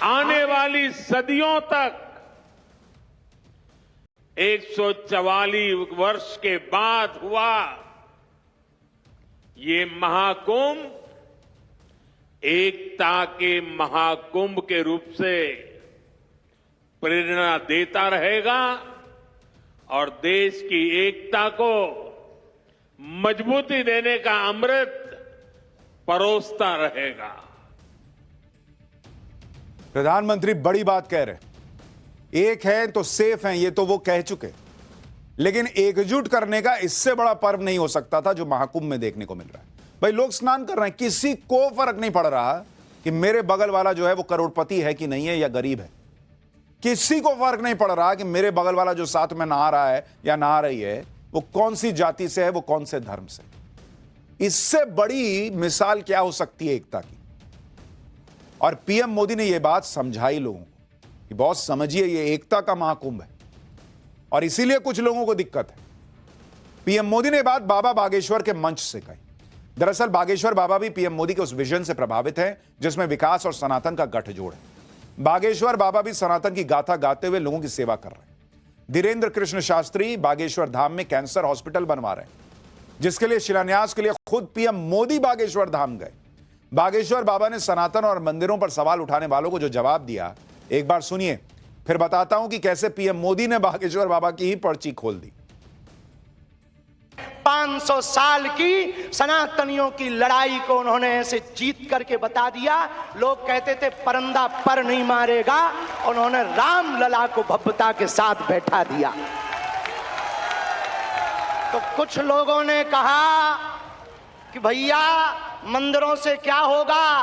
आने वाली सदियों तक 144 वर्ष के बाद हुआ ये महाकुंभ एकता के महाकुंभ के रूप से प्रेरणा देता रहेगा और देश की एकता को मजबूती देने का अमृत परोसता रहेगा। प्रधानमंत्री बड़ी बात कह रहे हैं, एक है तो सेफ हैं, ये तो वो कह चुके, लेकिन एकजुट करने का इससे बड़ा पर्व नहीं हो सकता था जो महाकुंभ में देखने को मिल रहा है। भाई लोग स्नान कर रहे हैं, किसी को फर्क नहीं पड़ रहा कि मेरे बगल वाला जो है वो करोड़पति है कि नहीं है या गरीब है। किसी को फर्क नहीं पड़ रहा कि मेरे बगल वाला जो साथ में नहा रहा है या नहा रही है वो कौन सी जाति से है, वो कौन से धर्म से। इससे बड़ी मिसाल क्या हो सकती है एकता की। और पीएम मोदी ने यह बात समझाई लोगों को कि बॉस समझिए ये एकता का महाकुंभ है और इसीलिए कुछ लोगों को दिक्कत है। पीएम मोदी ने बात बाबा बागेश्वर के मंच से कही। दरअसल बागेश्वर बाबा भी पीएम मोदी के उस विजन से प्रभावित हैं जिसमें विकास और सनातन का गठजोड़ है। बागेश्वर बाबा भी सनातन की गाथा गाते हुए लोगों की सेवा कर रहे हैं। धीरेन्द्र कृष्ण शास्त्री बागेश्वर धाम में कैंसर हॉस्पिटल बनवा रहे हैं, जिसके लिए शिलान्यास के लिए खुद पीएम मोदी बागेश्वर धाम गए। बागेश्वर बाबा ने सनातन और मंदिरों पर सवाल उठाने वालों को जो जवाब दिया, एक बार सुनिए, फिर बताता हूं कि कैसे पीएम मोदी ने बागेश्वर बाबा की ही पर्ची खोल दी। 500 साल की सनातनियों की लड़ाई को उन्होंने ऐसे जीत करके बता दिया। लोग कहते थे परंदा पर नहीं मारेगा, उन्होंने राम लला को भव्यता के साथ बैठा दिया। तो कुछ लोगों ने कहा कि भैया मंदिरों से क्या होगा,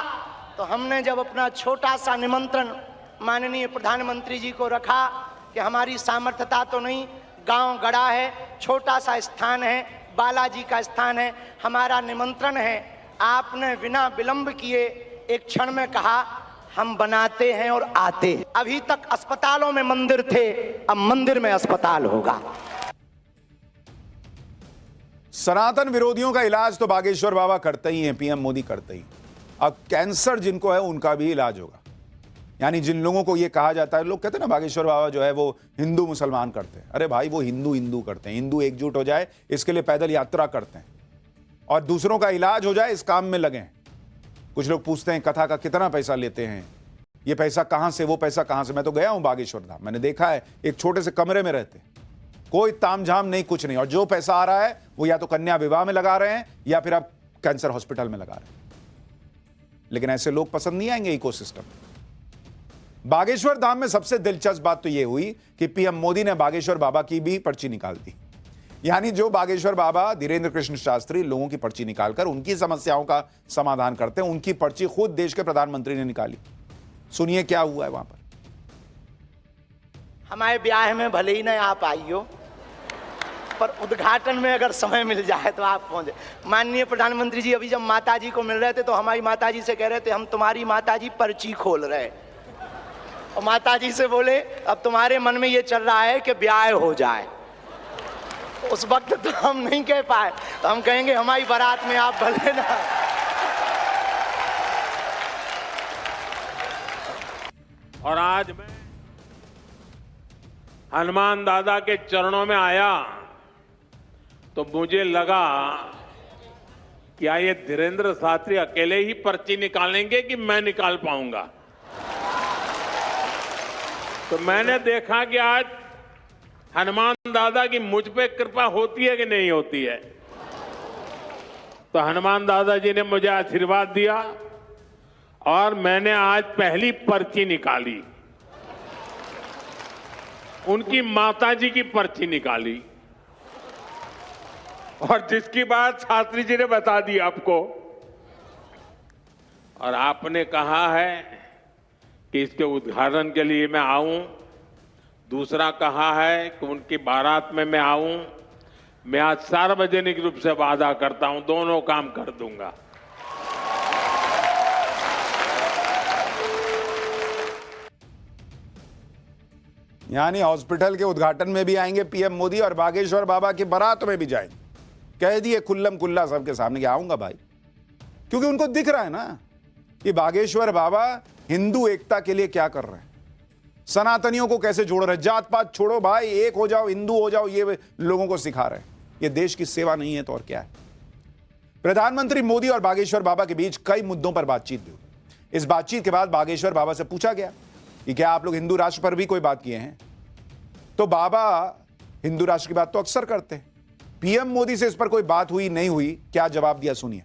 तो हमने जब अपना छोटा सा निमंत्रण माननीय प्रधानमंत्री जी को रखा कि हमारी सामर्थ्यता तो नहीं, गांव गड़ा है, छोटा सा स्थान है, बालाजी का स्थान है, हमारा निमंत्रण है, आपने बिना विलंब किए एक क्षण में कहा हम बनाते हैं और आते हैं। अभी तक अस्पतालों में मंदिर थे, अब मंदिर में अस्पताल होगा। सनातन विरोधियों का इलाज तो बागेश्वर बाबा करते ही हैं, पीएम मोदी करते ही। अब कैंसर जिनको है उनका भी इलाज होगा। यानी जिन लोगों को यह कहा जाता है, लोग कहते हैं ना बागेश्वर बाबा जो है वो हिंदू मुसलमान करते हैं। अरे भाई वो हिंदू करते हैं, हिंदू एकजुट हो जाए इसके लिए पैदल यात्रा करते हैं और दूसरों का इलाज हो जाए इस काम में लगे हैं। कुछ लोग पूछते हैं कथा का कितना पैसा लेते हैं, ये पैसा कहां से, वो पैसा कहां से। मैं तो गया हूं बागेश्वर धाम, मैंने देखा है एक छोटे से कमरे में रहते, कोई तामझाम नहीं, कुछ नहीं, और जो पैसा आ रहा है वो या तो कन्या विवाह में लगा रहे हैं या फिर आप कैंसर हॉस्पिटल में लगा रहे हैं। लेकिन ऐसे लोग पसंद नहीं आएंगे इकोसिस्टम। बागेश्वर धाम में सबसे दिलचस्प बात तो यह हुई कि पीएम मोदी ने बागेश्वर बाबा की भी पर्ची निकाल दी। यानी जो बागेश्वर बाबा धीरेन्द्र कृष्ण शास्त्री लोगों की पर्ची निकालकर उनकी समस्याओं का समाधान करते हैं, उनकी पर्ची खुद देश के प्रधानमंत्री ने निकाली। सुनिए क्या हुआ है वहां पर। हमारे ब्याह में भले ही नहीं आप आई हो, पर उद्घाटन में अगर समय मिल जाए तो आप पहुंचे। माननीय प्रधानमंत्री जी अभी जब माता जी को मिल रहे थे तो हमारी माता जी से कह रहे थे हम तुम्हारी माता जी पर्ची खोल रहे, और माता जी से बोले अब तुम्हारे मन में ये चल रहा है कि ब्याह हो जाए। उस वक्त तो हम नहीं कह पाए, तो हम कहेंगे हमारी बारात में आप भले ना। और आज मैं हनुमान दादा के चरणों में आया तो मुझे लगा क्या ये धीरेन्द्र शास्त्री अकेले ही पर्ची निकालेंगे कि मैं निकाल पाऊंगा। तो मैंने देखा कि आज हनुमान दादा की मुझ पे कृपा होती है कि नहीं होती है। तो हनुमान दादा जी ने मुझे आशीर्वाद दिया और मैंने आज पहली पर्ची निकाली, उनकी माताजी की पर्ची निकाली, और जिसकी बात शास्त्री जी ने बता दी आपको। और आपने कहा है कि इसके उद्घाटन के लिए मैं आऊं, दूसरा कहा है कि उनकी बारात में मैं आऊं। मैं आज सार्वजनिक रूप से वादा करता हूं दोनों काम कर दूंगा। यानी हॉस्पिटल के उद्घाटन में भी आएंगे पीएम मोदी और बागेश्वर बाबा की बारात में भी जाएंगे। कह दिए खुल्लम खुल्ला सबके सामने कि आऊंगा भाई, क्योंकि उनको दिख रहा है ना कि बागेश्वर बाबा हिंदू एकता के लिए क्या कर रहे हैं, सनातनियों को कैसे जोड़ रहे हैं। जात पात छोड़ो भाई, एक हो जाओ, हिंदू हो जाओ, ये लोगों को सिखा रहे हैं। ये देश की सेवा नहीं है तो और क्या है। प्रधानमंत्री मोदी और बागेश्वर बाबा के बीच कई मुद्दों पर बातचीत भी हुई। इस बातचीत के बाद बागेश्वर बाबा से पूछा गया कि क्या आप लोग हिंदू राष्ट्र पर भी कोई बात किए हैं, तो बाबा हिंदू राष्ट्र की बात तो अक्सर करते हैं। पीएम मोदी से इस पर कोई बात हुई नहीं हुई, क्या जवाब दिया सुनिए।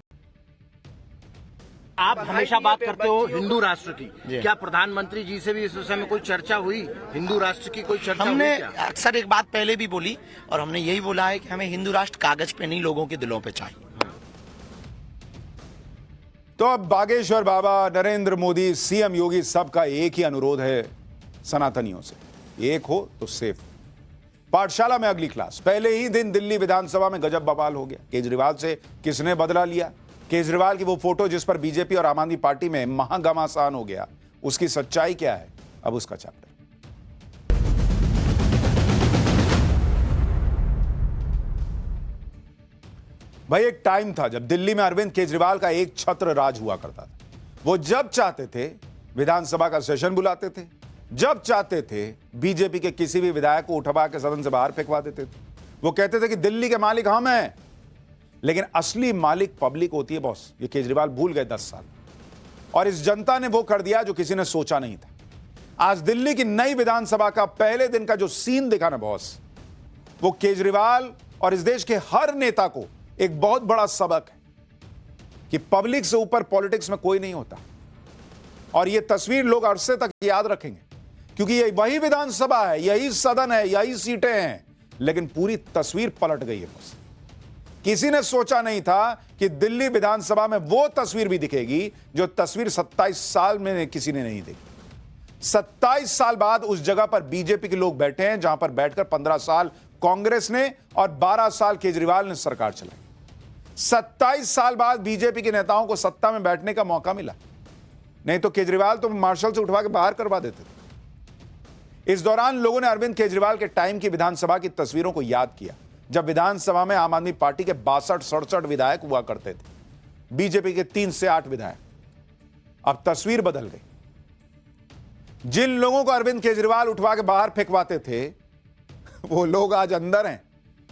आप हमेशा बात करते हो हिंदू राष्ट्र की, क्या प्रधानमंत्री जी से भी इस विषय में कोई चर्चा हुई? हिंदू राष्ट्र की कोई चर्चा हमने हुई क्या? अक्सर एक बात पहले भी बोली और हमने यही बोला है कि हमें हिंदू राष्ट्र कागज पे नहीं, लोगों के दिलों पे चाहिए। तो अब बागेश्वर बाबा, नरेंद्र मोदी, सीएम योगी, सबका एक ही अनुरोध है सनातनियों से, एक हो तो सेफ। पाठशाला में अगली क्लास। पहले ही दिन दिल्ली विधानसभा में गजब बवाल हो गया। केजरीवाल से किसने बदला लिया? केजरीवाल की वो फोटो जिस पर बीजेपी और आम आदमी पार्टी में महाघमासान हो गया, उसकी सच्चाई क्या है? अब उसका चैप्टर। भाई एक टाइम था जब दिल्ली में अरविंद केजरीवाल का एक छत्र राज हुआ करता था। वो जब चाहते थे विधानसभा का सेशन बुलाते थे, जब चाहते थे बीजेपी के किसी भी विधायक को उठवा के सदन से बाहर फेंकवा देते थे। वो कहते थे कि दिल्ली के मालिक हम हैं, लेकिन असली मालिक पब्लिक होती है बॉस। ये केजरीवाल भूल गए 10 साल, और इस जनता ने वो कर दिया जो किसी ने सोचा नहीं था। आज दिल्ली की नई विधानसभा का पहले दिन का जो सीन देखा ना बॉस, वो केजरीवाल और इस देश के हर नेता को एक बहुत बड़ा सबक है कि पब्लिक से ऊपर पॉलिटिक्स में कोई नहीं होता। और ये तस्वीर लोग अरसे तक याद रखेंगे, क्योंकि ये वही विधानसभा है, यही सदन है, यही सीटें हैं, लेकिन पूरी तस्वीर पलट गई है बॉस। किसी ने सोचा नहीं था कि दिल्ली विधानसभा में वो तस्वीर भी दिखेगी जो तस्वीर 27 साल में किसी ने नहीं देखी। 27 साल बाद उस जगह पर बीजेपी के लोग बैठे हैं जहां पर बैठकर 15 साल कांग्रेस ने और 12 साल केजरीवाल ने सरकार चलाई। 27 साल बाद बीजेपी के नेताओं को सत्ता में बैठने का मौका मिला, नहीं तो केजरीवाल तो मार्शल से उठवा के बाहर करवा देते थे। इस दौरान लोगों ने अरविंद केजरीवाल के टाइम की विधानसभा की तस्वीरों को याद किया, जब विधानसभा में आम आदमी पार्टी के 62-67 विधायक हुआ करते थे, बीजेपी के 3 से 8 विधायक। अब तस्वीर बदल गई। जिन लोगों को अरविंद केजरीवाल उठवा के बाहर फेंकवाते थे, वो लोग आज अंदर हैं,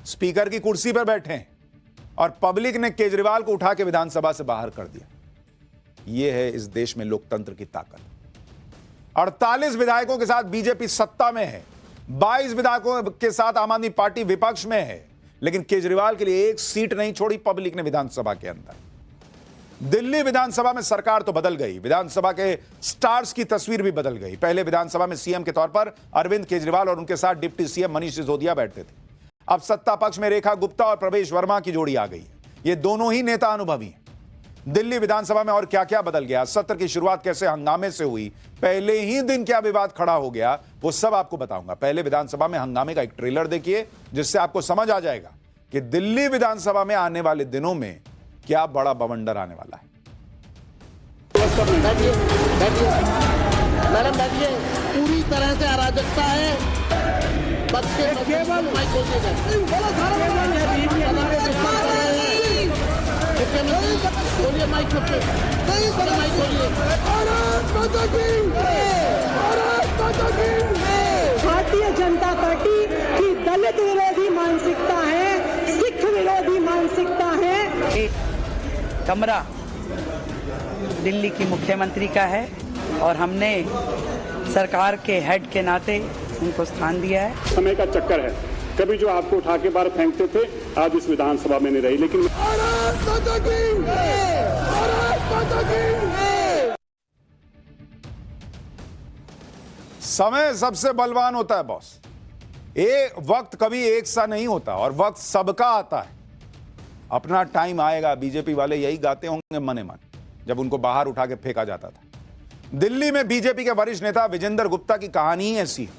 स्पीकर की कुर्सी पर बैठे हैं, और पब्लिक ने केजरीवाल को उठा के विधानसभा से बाहर कर दिया। यह है इस देश में लोकतंत्र की ताकत। 48 विधायकों के साथ बीजेपी सत्ता में है, 22 विधायकों के साथ आम आदमी पार्टी विपक्ष में है, लेकिन केजरीवाल के लिए एक सीट नहीं छोड़ी पब्लिक ने विधानसभा के अंदर। दिल्ली विधानसभा में सरकार तो बदल गई, विधानसभा के स्टार्स की तस्वीर भी बदल गई। पहले विधानसभा में सीएम के तौर पर अरविंद केजरीवाल और उनके साथ डिप्टी सीएम मनीष सिसोदिया बैठते थे। अब सत्ता पक्ष में रेखा गुप्ता और प्रवेश वर्मा की जोड़ी आ गई है। ये दोनों ही नेता अनुभवी हैं। दिल्ली विधानसभा में और क्या क्या बदल गया, सत्र की शुरुआत कैसे हंगामे से हुई, पहले ही दिन क्या विवाद खड़ा हो गया, वो सब आपको बताऊंगा। पहले विधानसभा में हंगामे का एक ट्रेलर देखिए, जिससे आपको समझ आ जाएगा कि दिल्ली विधानसभा में आने वाले दिनों में क्या बड़ा बवंडर आने वाला है। मैडम बैठिए। पूरी तरह से अराजकता है। केवल भारतीय जनता पार्टी की दलित विरोधी मानसिकता है, सिख विरोधी मानसिकता है। एक कमरा दिल्ली की मुख्यमंत्री का है और हमने सरकार के हेड के नाते उनको स्थान दिया है। समय का चक्कर है, कभी जो आपको उठा के बाहर फेंकते थे आज इस विधानसभा में नहीं रही, लेकिन समय सबसे बलवान होता है बॉस। वक्त कभी एक सा नहीं होता और वक्त सबका आता है। अपना टाइम आएगा, बीजेपी वाले यही गाते होंगे मने मन, जब उनको बाहर उठा के फेंका जाता था। दिल्ली में बीजेपी के वरिष्ठ नेता विजेंद्र गुप्ता की कहानी ही ऐसी है।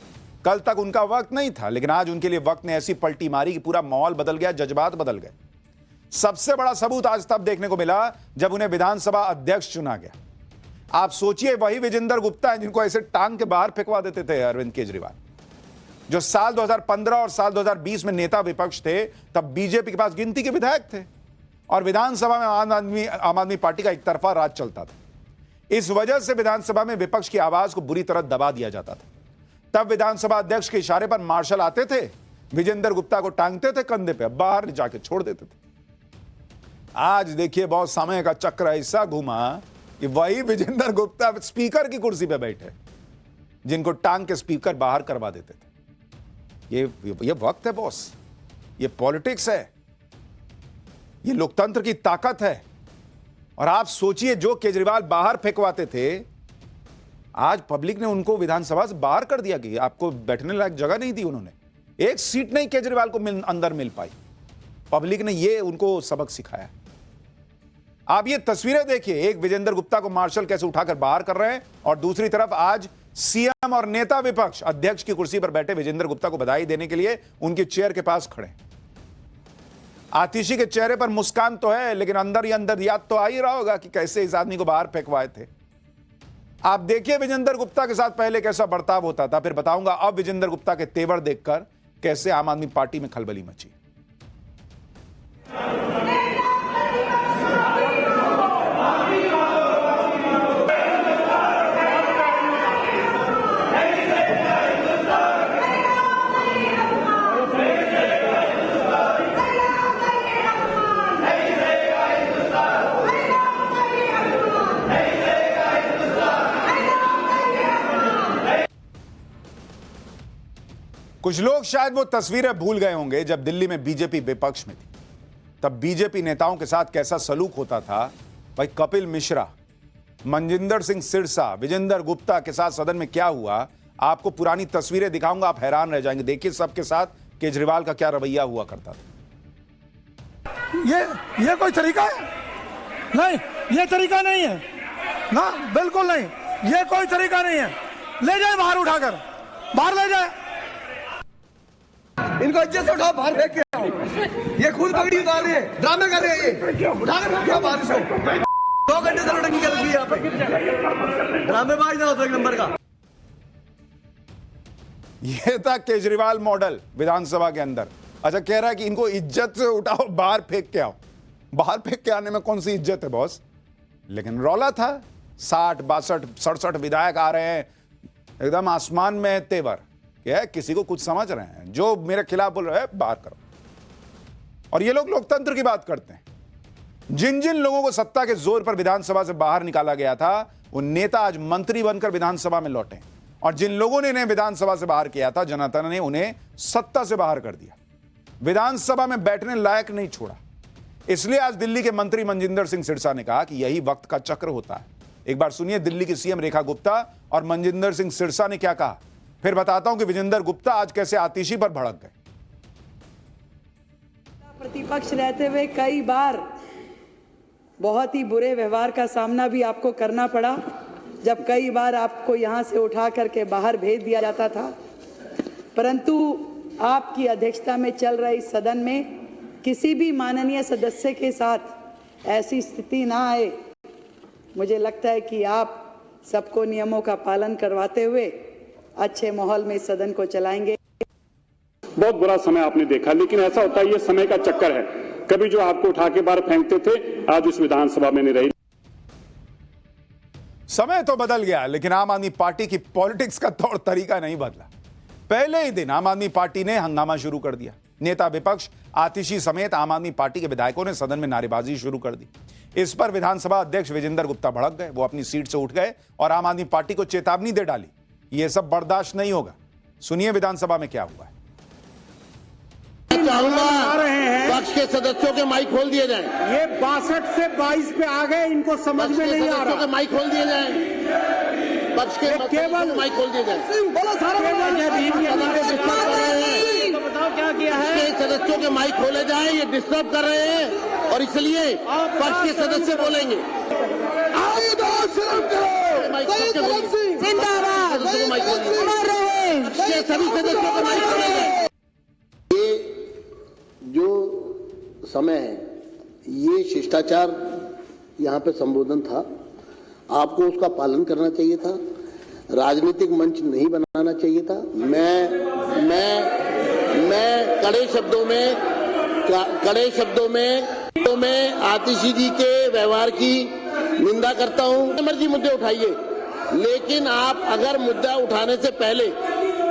कल तक उनका वक्त नहीं था, लेकिन आज उनके लिए वक्त ने ऐसी पलटी मारी कि पूरा माहौल बदल गया, जज्बात बदल गए। सबसे बड़ा सबूत आज तब देखने को मिला जब उन्हें विधानसभा अध्यक्ष चुना गया। आप सोचिए, वही विजेंद्र गुप्ता है जिनको ऐसे टांग के बाहर फेंकवा देते थे अरविंद केजरीवाल। जो साल 2015 और साल 2020 में नेता विपक्ष थे, तब बीजेपी के पास गिनती के विधायक थे और विधानसभा में आम आदमी पार्टी का एक तरफा राज चलता था। इस वजह से विधानसभा में विपक्ष की आवाज को बुरी तरह दबा दिया जाता था। तब विधानसभा अध्यक्ष के इशारे पर मार्शल आते थे, विजेंद्र गुप्ता को टांगते थे कंधे पे, बाहर जाके छोड़ देते थे। आज देखिए बहुत समय का चक्र ऐसा घुमा कि वही विजेंद्र गुप्ता स्पीकर की कुर्सी पे बैठे, जिनको टांग के स्पीकर बाहर करवा देते थे। ये वक्त है बॉस, ये पॉलिटिक्स है, ये लोकतंत्र की ताकत है। और आप सोचिए, जो केजरीवाल बाहर फेंकवाते थे, आज पब्लिक ने उनको विधानसभा से बाहर कर दिया कि आपको बैठने लायक जगह नहीं दी। उन्होंने एक सीट नहीं केजरीवाल को अंदर मिल पाई। पब्लिक ने ये उनको सबक सिखाया। आप ये तस्वीरें देखिए, एक विजेंद्र गुप्ता को मार्शल कैसे उठाकर बाहर कर रहे हैं और दूसरी तरफ आज सीएम और नेता विपक्ष अध्यक्ष की कुर्सी पर बैठे विजेंद्र गुप्ता को बधाई देने के लिए उनकी चेयर के पास खड़े। आतिशी के चेहरे पर मुस्कान तो है, लेकिन अंदर ही अंदर याद तो आ ही रहा होगा कि कैसे इस आदमी को बाहर फेंकवाए थे। आप देखिए विजेंद्र गुप्ता के साथ पहले कैसा बर्ताव होता था, फिर बताऊंगा अब विजेंद्र गुप्ता के तेवर देखकर कैसे आम आदमी पार्टी में खलबली मची। कुछ लोग शायद वो तस्वीरें भूल गए होंगे जब दिल्ली में बीजेपी विपक्ष में थी, तब बीजेपी नेताओं के साथ कैसा सलूक होता था। भाई कपिल मिश्रा, मनजिंदर सिंह सिरसा, विजेंद्र गुप्ता के साथ सदन में क्या हुआ, आपको पुरानी तस्वीरें दिखाऊंगा, आप हैरान रह जाएंगे। देखिए सबके साथ केजरीवाल का क्या रवैया हुआ करता था। ये कोई तरीका है? नहीं, ये तरीका नहीं है ना, बिल्कुल नहीं, ये कोई तरीका नहीं है। ले जाए बाहर, उठाकर बाहर ले जाए, इनको इज्जत से उठाओ, बाहर फेंक के आओ। ये खुद पगड़ी उतार रहे हैं, ड्रामे कर रहे हैं, ये उठाकर फेंको बाहर इसको। 2 घंटे से लड़की कर रही है यहाँ पे, ड्रामेबाज ना होता एक नंबर का। ये था केजरीवाल मॉडल विधानसभा के अंदर। अच्छा, कह रहा है कि इनको इज्जत से उठाओ, बाहर फेंक के आओ। बाहर फेंक के आने में कौन सी इज्जत है बॉस? लेकिन रौला था, 60, 62, 67 विधायक आ रहे हैं, एकदम आसमान में तेवर, क्या किसी को कुछ समझ रहे हैं, जो मेरे खिलाफ बोल रहे हैं बाहर करो। और ये लोग लोकतंत्र की बात करते हैं। जिन जिन लोगों को सत्ता के जोर पर विधानसभा से बाहर निकाला गया था, वो नेता आज मंत्री बनकर विधानसभा में लौटे, और जिन लोगों ने इन्हें विधानसभा से बाहर किया था, जनता ने उन्हें सत्ता से बाहर कर दिया, विधानसभा में बैठने लायक नहीं छोड़ा। इसलिए आज दिल्ली के मंत्री मनजिंदर सिंह सिरसा ने कहा कि यही वक्त का चक्र होता है। एक बार सुनिए दिल्ली की सीएम रेखा गुप्ता और मनजिंदर सिंह सिरसा ने क्या कहा, फिर बताता हूं कि विजेंद्र गुप्ता आज कैसे आतिशी पर भड़क गए। प्रतिपक्ष रहते हुए कई बार बहुत ही बुरे व्यवहार का सामना भी आपको करना पड़ा, जब कई बार आपको यहां से उठा करके बाहर भेज दिया जाता था। परंतु आपकी अध्यक्षता में चल रही सदन में किसी भी माननीय सदस्य के साथ ऐसी स्थिति ना आए। मुझे लगता है कि आप सबको नियमों का पालन करवाते हुए अच्छे माहौल में सदन को चलाएंगे। बहुत बुरा समय आपने देखा, लेकिन ऐसा होता है, ये समय का चक्कर है। कभी जो आपको उठा के बाहर फेंकते थे, आज इस विधानसभा में नहीं रही। समय तो बदल गया, लेकिन आम आदमी पार्टी की पॉलिटिक्स का तौर तरीका नहीं बदला। पहले ही दिन आम आदमी पार्टी ने हंगामा शुरू कर दिया। नेता विपक्ष आतिशी समेत आम आदमी पार्टी के विधायकों ने सदन में नारेबाजी शुरू कर दी। इस पर विधानसभा अध्यक्ष विजेंद्र गुप्ता भड़क गए, वो अपनी सीट से उठ गए और आम आदमी पार्टी को चेतावनी दे डाली, ये सब बर्दाश्त नहीं होगा। सुनिए विधानसभा में क्या हुआ है। पक्ष के सदस्यों के माइक खोल दिए जाएं। ये 62 से 22 पे आ गए, इनको समझ में नहीं आ रहा। माइक खोल दिए जाएं। पक्ष के केवल माइक खोल दिए जाएं। बताओ क्या किया है। सदस्यों के माइक खोले जाएं, ये डिस्टर्ब कर रहे हैं और इसलिए पक्ष के सदस्य बोलेंगे। जिंदाबाद, सभी सदस्यों को माइक खोले। ये जो समय है, ये शिष्टाचार यहाँ पे संबोधन था, आपको उसका पालन करना चाहिए था। राजनीतिक मंच नहीं बनाना चाहिए था। मैं कड़े शब्दों में आतिशी जी के व्यवहार की निंदा करता हूं। मर्जी मुद्दे उठाइए, लेकिन आप अगर मुद्दा उठाने से पहले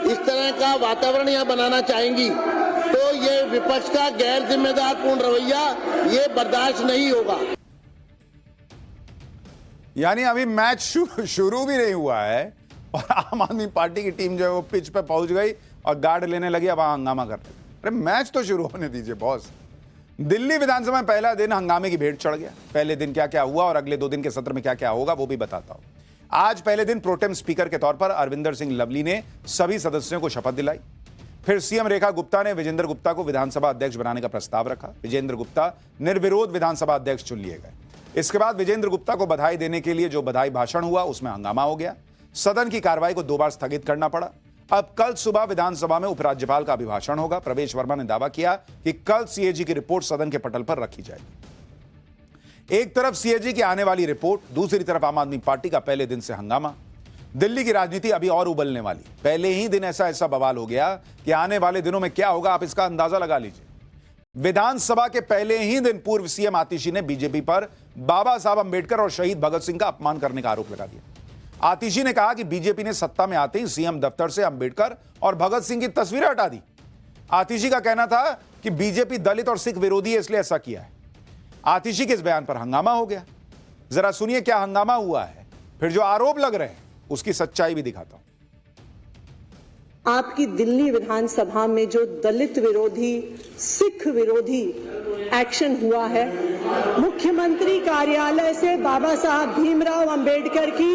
इस तरह का वातावरण यहाँ बनाना चाहेंगी तो ये विपक्ष का गैर जिम्मेदार पूर्ण रवैया ये बर्दाश्त नहीं होगा। यानी अभी मैच शुरू भी नहीं हुआ है और आम आदमी पार्टी की टीम जो है वो पिच पे पहुंच गई और गार्ड लेने लगी, अब हंगामा करने लगी। अरे मैच तो शुरू होने दीजिए बॉस। दिल्ली विधानसभा में पहला दिन हंगामे की भेंट चढ़ गया। पहले दिन क्या क्या हुआ और अगले 2 दिन के सत्र में क्या क्या होगा वो भी बताता हूं। आज पहले दिन प्रोटेम स्पीकर के तौर पर अरविंदर सिंह लवली ने सभी सदस्यों को शपथ दिलाई। फिर सीएम रेखा गुप्ता ने विजेंद्र गुप्ता को विधानसभा अध्यक्ष बनाने का प्रस्ताव रखा। विजेंद्र गुप्ता निर्विरोध विधानसभा अध्यक्ष चुन लिए गए। इसके बाद विजेंद्र गुप्ता को बधाई देने के लिए जो बधाई भाषण हुआ उसमें हंगामा हो गया। सदन की कार्रवाई को 2 बार स्थगित करना पड़ा। अब कल सुबह विधानसभा में उपराज्यपाल का अभिभाषण होगा। प्रवेश वर्मा ने दावा किया कि कल सीएजी की रिपोर्ट सदन के पटल पर रखी जाएगी। एक तरफ सीएजी की आने वाली रिपोर्ट, दूसरी तरफ आम आदमी पार्टी का पहले दिन से हंगामा। दिल्ली की राजनीति अभी और उबलने वाली। पहले ही दिन ऐसा बवाल हो गया कि आने वाले दिनों में क्या होगा आप इसका अंदाजा लगा लीजिए। विधानसभा के पहले ही दिन पूर्व सीएम आतिशी ने बीजेपी पर बाबा साहब अंबेडकर और शहीद भगत सिंह का अपमान करने का आरोप लगा दिया। आतिशी ने कहा कि बीजेपी ने सत्ता में आते ही सीएम दफ्तर से अंबेडकर और भगत सिंह की तस्वीरें हटा दी। आतिशी का कहना था कि बीजेपी दलित और सिख विरोधी है इसलिए ऐसा किया है। आतिशी के इस बयान पर हंगामा हो गया। जरा सुनिए क्या हंगामा हुआ है, फिर जो आरोप लग रहे हैं उसकी सच्चाई भी दिखाता हूं। आपकी दिल्ली विधानसभा में जो दलित विरोधी, सिख विरोधी एक्शन हुआ है, मुख्यमंत्री कार्यालय से बाबा साहब भीमराव अंबेडकर की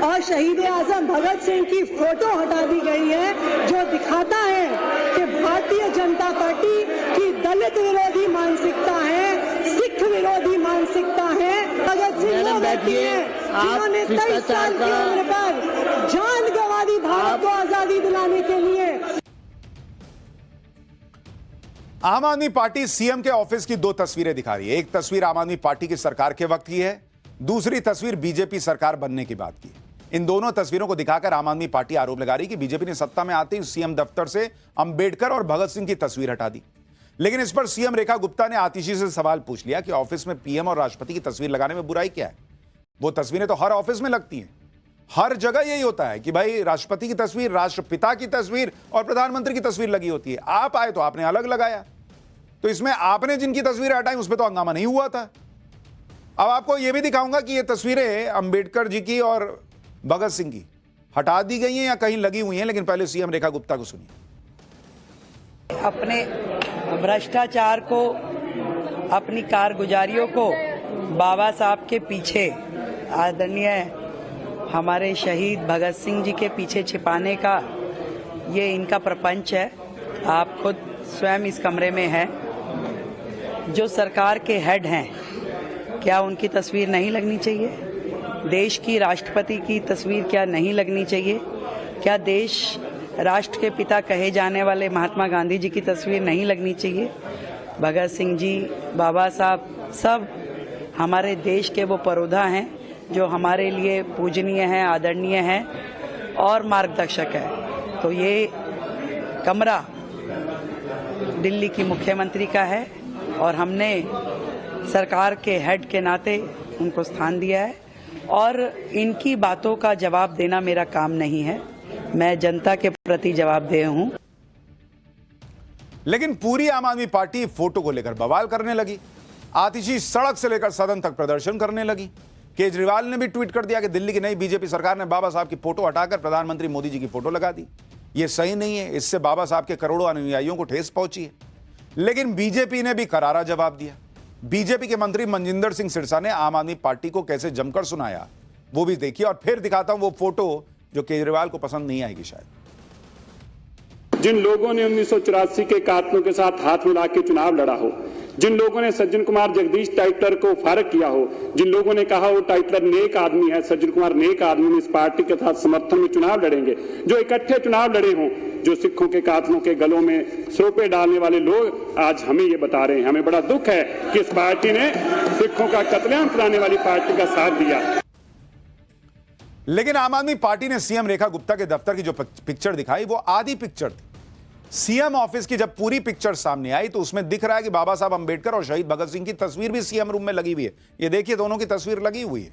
और शहीद आजम भगत सिंह की फोटो हटा दी गई है, जो दिखाता है कि भारतीय जनता पार्टी की दलित विरोधी मानसिकता है, सिख विरोधी मानसिकता है। भगत सिंह वो व्यक्ति हैं जिन्होंने 23 साल की उम्र पर जान गंवा दी भारत को आजादी दिलाने के लिए। आम आदमी पार्टी सीएम के ऑफिस की 2 तस्वीरें दिखा रही है। एक तस्वीर आम आदमी पार्टी की सरकार के वक्त की है, दूसरी तस्वीर बीजेपी सरकार बनने की बात की। इन दोनों तस्वीरों को दिखाकर आम आदमी पार्टी आरोप लगा रही कि बीजेपी ने सत्ता में आते ही सीएम दफ्तर से अंबेडकर और भगत सिंह की तस्वीर हटा दी। लेकिन इस पर सीएम रेखा गुप्ता ने आतिशी से सवाल पूछ लिया कि ऑफिस में पीएम और राष्ट्रपति की तस्वीर लगाने में बुराई क्या है। वो तस्वीरें तो हर ऑफिस में लगती हैं, हर जगह यही होता है कि भाई राष्ट्रपति की तस्वीर, राष्ट्रपिता की तस्वीर और प्रधानमंत्री की तस्वीर लगी होती है। आप आए तो आपने अलग लगाया, तो इसमें आपने जिनकी तस्वीरें हटाई उस पर तो हंगामा नहीं हुआ था। अब आपको यह भी दिखाऊंगा कि ये तस्वीरें अंबेडकर जी की और भगत सिंह की हटा दी गई हैं या कहीं लगी हुई हैं, लेकिन पहले सीएम रेखा गुप्ता को सुनिए। अपने भ्रष्टाचार को, अपनी कारगुजारियों को बाबा साहब के पीछे, आदरणीय हमारे शहीद भगत सिंह जी के पीछे छिपाने का ये इनका प्रपंच है। आप खुद स्वयं इस कमरे में हैं। जो सरकार के हेड हैं, क्या उनकी तस्वीर नहीं लगनी चाहिए? देश की राष्ट्रपति की तस्वीर क्या नहीं लगनी चाहिए? क्या देश राष्ट्र के पिता कहे जाने वाले महात्मा गांधी जी की तस्वीर नहीं लगनी चाहिए? भगत सिंह जी, बाबा साहब, सब हमारे देश के वो परोधा हैं जो हमारे लिए पूजनीय हैं, आदरणीय हैं और मार्गदर्शक है। तो ये कमरा दिल्ली की मुख्यमंत्री का है और हमने सरकार के हेड के नाते उनको स्थान दिया है और इनकी बातों का जवाब देना मेरा काम नहीं है। मैं जनता के प्रति जवाबदेह हूं। लेकिन पूरी आम आदमी पार्टी फोटो को लेकर बवाल करने लगी। आतिशी सड़क से लेकर सदन तक प्रदर्शन करने लगी। केजरीवाल ने भी ट्वीट कर दिया कि दिल्ली की नई बीजेपी सरकार ने बाबा साहब की फोटो हटाकर प्रधानमंत्री मोदी जी की फोटो लगा दी। यह सही नहीं है, इससे बाबा साहब के करोड़ों अनुयायियों को ठेस पहुंची है। लेकिन बीजेपी ने भी करारा जवाब दिया। बीजेपी के मंत्री मनजिंदर सिंह सिरसा ने आम आदमी पार्टी को कैसे जमकर सुनाया वो भी देखिए, और फिर दिखाता हूं वो फोटो जो केजरीवाल को पसंद नहीं आएगी शायद। जिन लोगों ने 1984 के कातलों के साथ हाथ मिला के चुनाव लड़ा हो, जिन लोगों ने सज्जन कुमार जगदीश टाइटलर को फारग किया हो, जिन लोगों ने कहा वो टाइटलर नेक आदमी है, सज्जन कुमार नेक आदमी ने इस पार्टी के साथ समर्थन में चुनाव लड़ेंगे, जो इकट्ठे चुनाव लड़े हों, जो सिखों के कातलों के गलों में सरोपे डालने वाले लोग आज हमें ये बता रहे हैं। हमें बड़ा दुख है कि इस पार्टी ने सिखों का कत्लेआम कराने वाली पार्टी का साथ दिया। लेकिन आम आदमी पार्टी ने सीएम रेखा गुप्ता के दफ्तर की जो पिक्चर दिखाई वो आधी पिक्चर थी। सीएम ऑफिस की जब पूरी पिक्चर सामने आई तो उसमें दिख रहा है कि बाबा साहब अंबेडकर और शहीद भगत सिंह की तस्वीर भी सीएम रूम में लगी हुई है। ये देखिए, दोनों की तस्वीर लगी हुई है,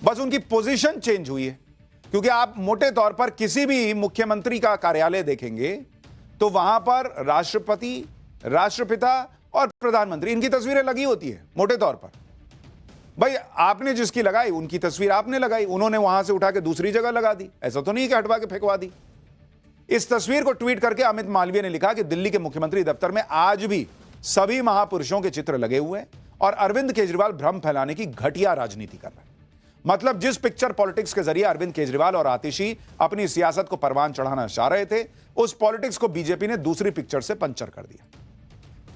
बस उनकी पोजीशन चेंज हुई है। क्योंकि आप मोटे तौर पर किसी भी मुख्यमंत्री का कार्यालय देखेंगे तो वहां पर राष्ट्रपति, राष्ट्रपिता और प्रधानमंत्री, इनकी तस्वीरें लगी होती है मोटे तौर पर। भाई आपने जिसकी लगाई उनकी तस्वीर आपने लगाई, उन्होंने वहां से उठा के दूसरी जगह लगा दी। ऐसा तो नहीं कि हटवा के फेंकवा दी। इस तस्वीर को ट्वीट करके अमित मालवीय ने लिखा कि दिल्ली के मुख्यमंत्री दफ्तर में आज भी सभी महापुरुषों के चित्र लगे हुए हैं और अरविंद केजरीवाल भ्रम फैलाने की घटिया राजनीति कर रहे हैं। मतलब जिस पिक्चर पॉलिटिक्स के जरिए अरविंद केजरीवाल और आतिशी अपनी सियासत को परवान चढ़ाना चाह रहे थे, उस पॉलिटिक्स को बीजेपी ने दूसरी पिक्चर से पंचर कर दिया।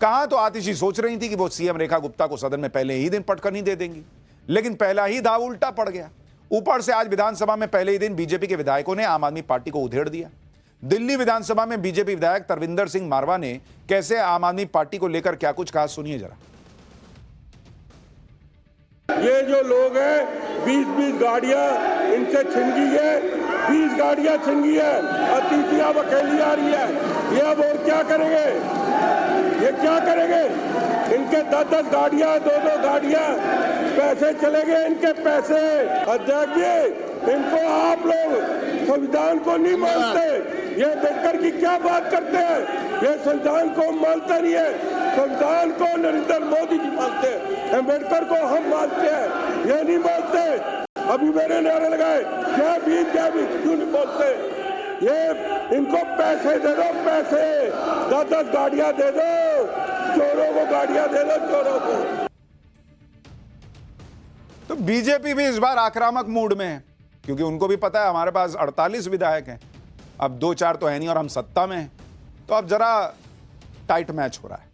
कहां तो आतिशी सोच रही थी कि वो सीएम रेखा गुप्ता को सदन में पहले ही दिन पटकनी दे देंगी, लेकिन पहला ही दाव उल्टा पड़ गया। ऊपर से आज विधानसभा में पहले ही दिन बीजेपी के विधायकों ने आम आदमी पार्टी को उधेड़ दिया। दिल्ली विधानसभा में बीजेपी विधायक तरविंदर सिंह मारवा ने कैसे आम आदमी पार्टी को लेकर क्या कुछ कहा, सुनिए जरा। ये जो लोग हैं 20-20 गाड़ियां इनसे छिन गई है, 20 गाड़ियां छिन गई है, अतिथि अब अकेली आ रही है। ये अब और क्या करेंगे, ये क्या करेंगे? इनके 10-10 गाड़ियां, 2-2 गाड़ियां, पैसे चले गए इनके पैसे। अध्यक्ष जी, इनको आप लोग संविधान को नहीं मानते, ये अम्बेडकर की क्या बात करते हैं? ये संविधान को मानते नहीं है, संविधान को नरेंद्र मोदी जी मानते हैं, अम्बेडकर को हम मानते हैं, ये नहीं मानते। अभी मैंने नारे लगाए जय भीम जय भीम, क्यों नहीं बोलते? ये इनको पैसे दे दो, पैसे 10-10 गाड़ियां दे दो, चोरों को गाड़ियां दे दो, चोरों को। तो बीजेपी भी इस बार आक्रामक मूड में है, क्योंकि उनको भी पता है हमारे पास 48 विधायक हैं, अब 2-4 तो है नहीं और हम सत्ता में हैं, तो अब जरा टाइट मैच हो रहा है।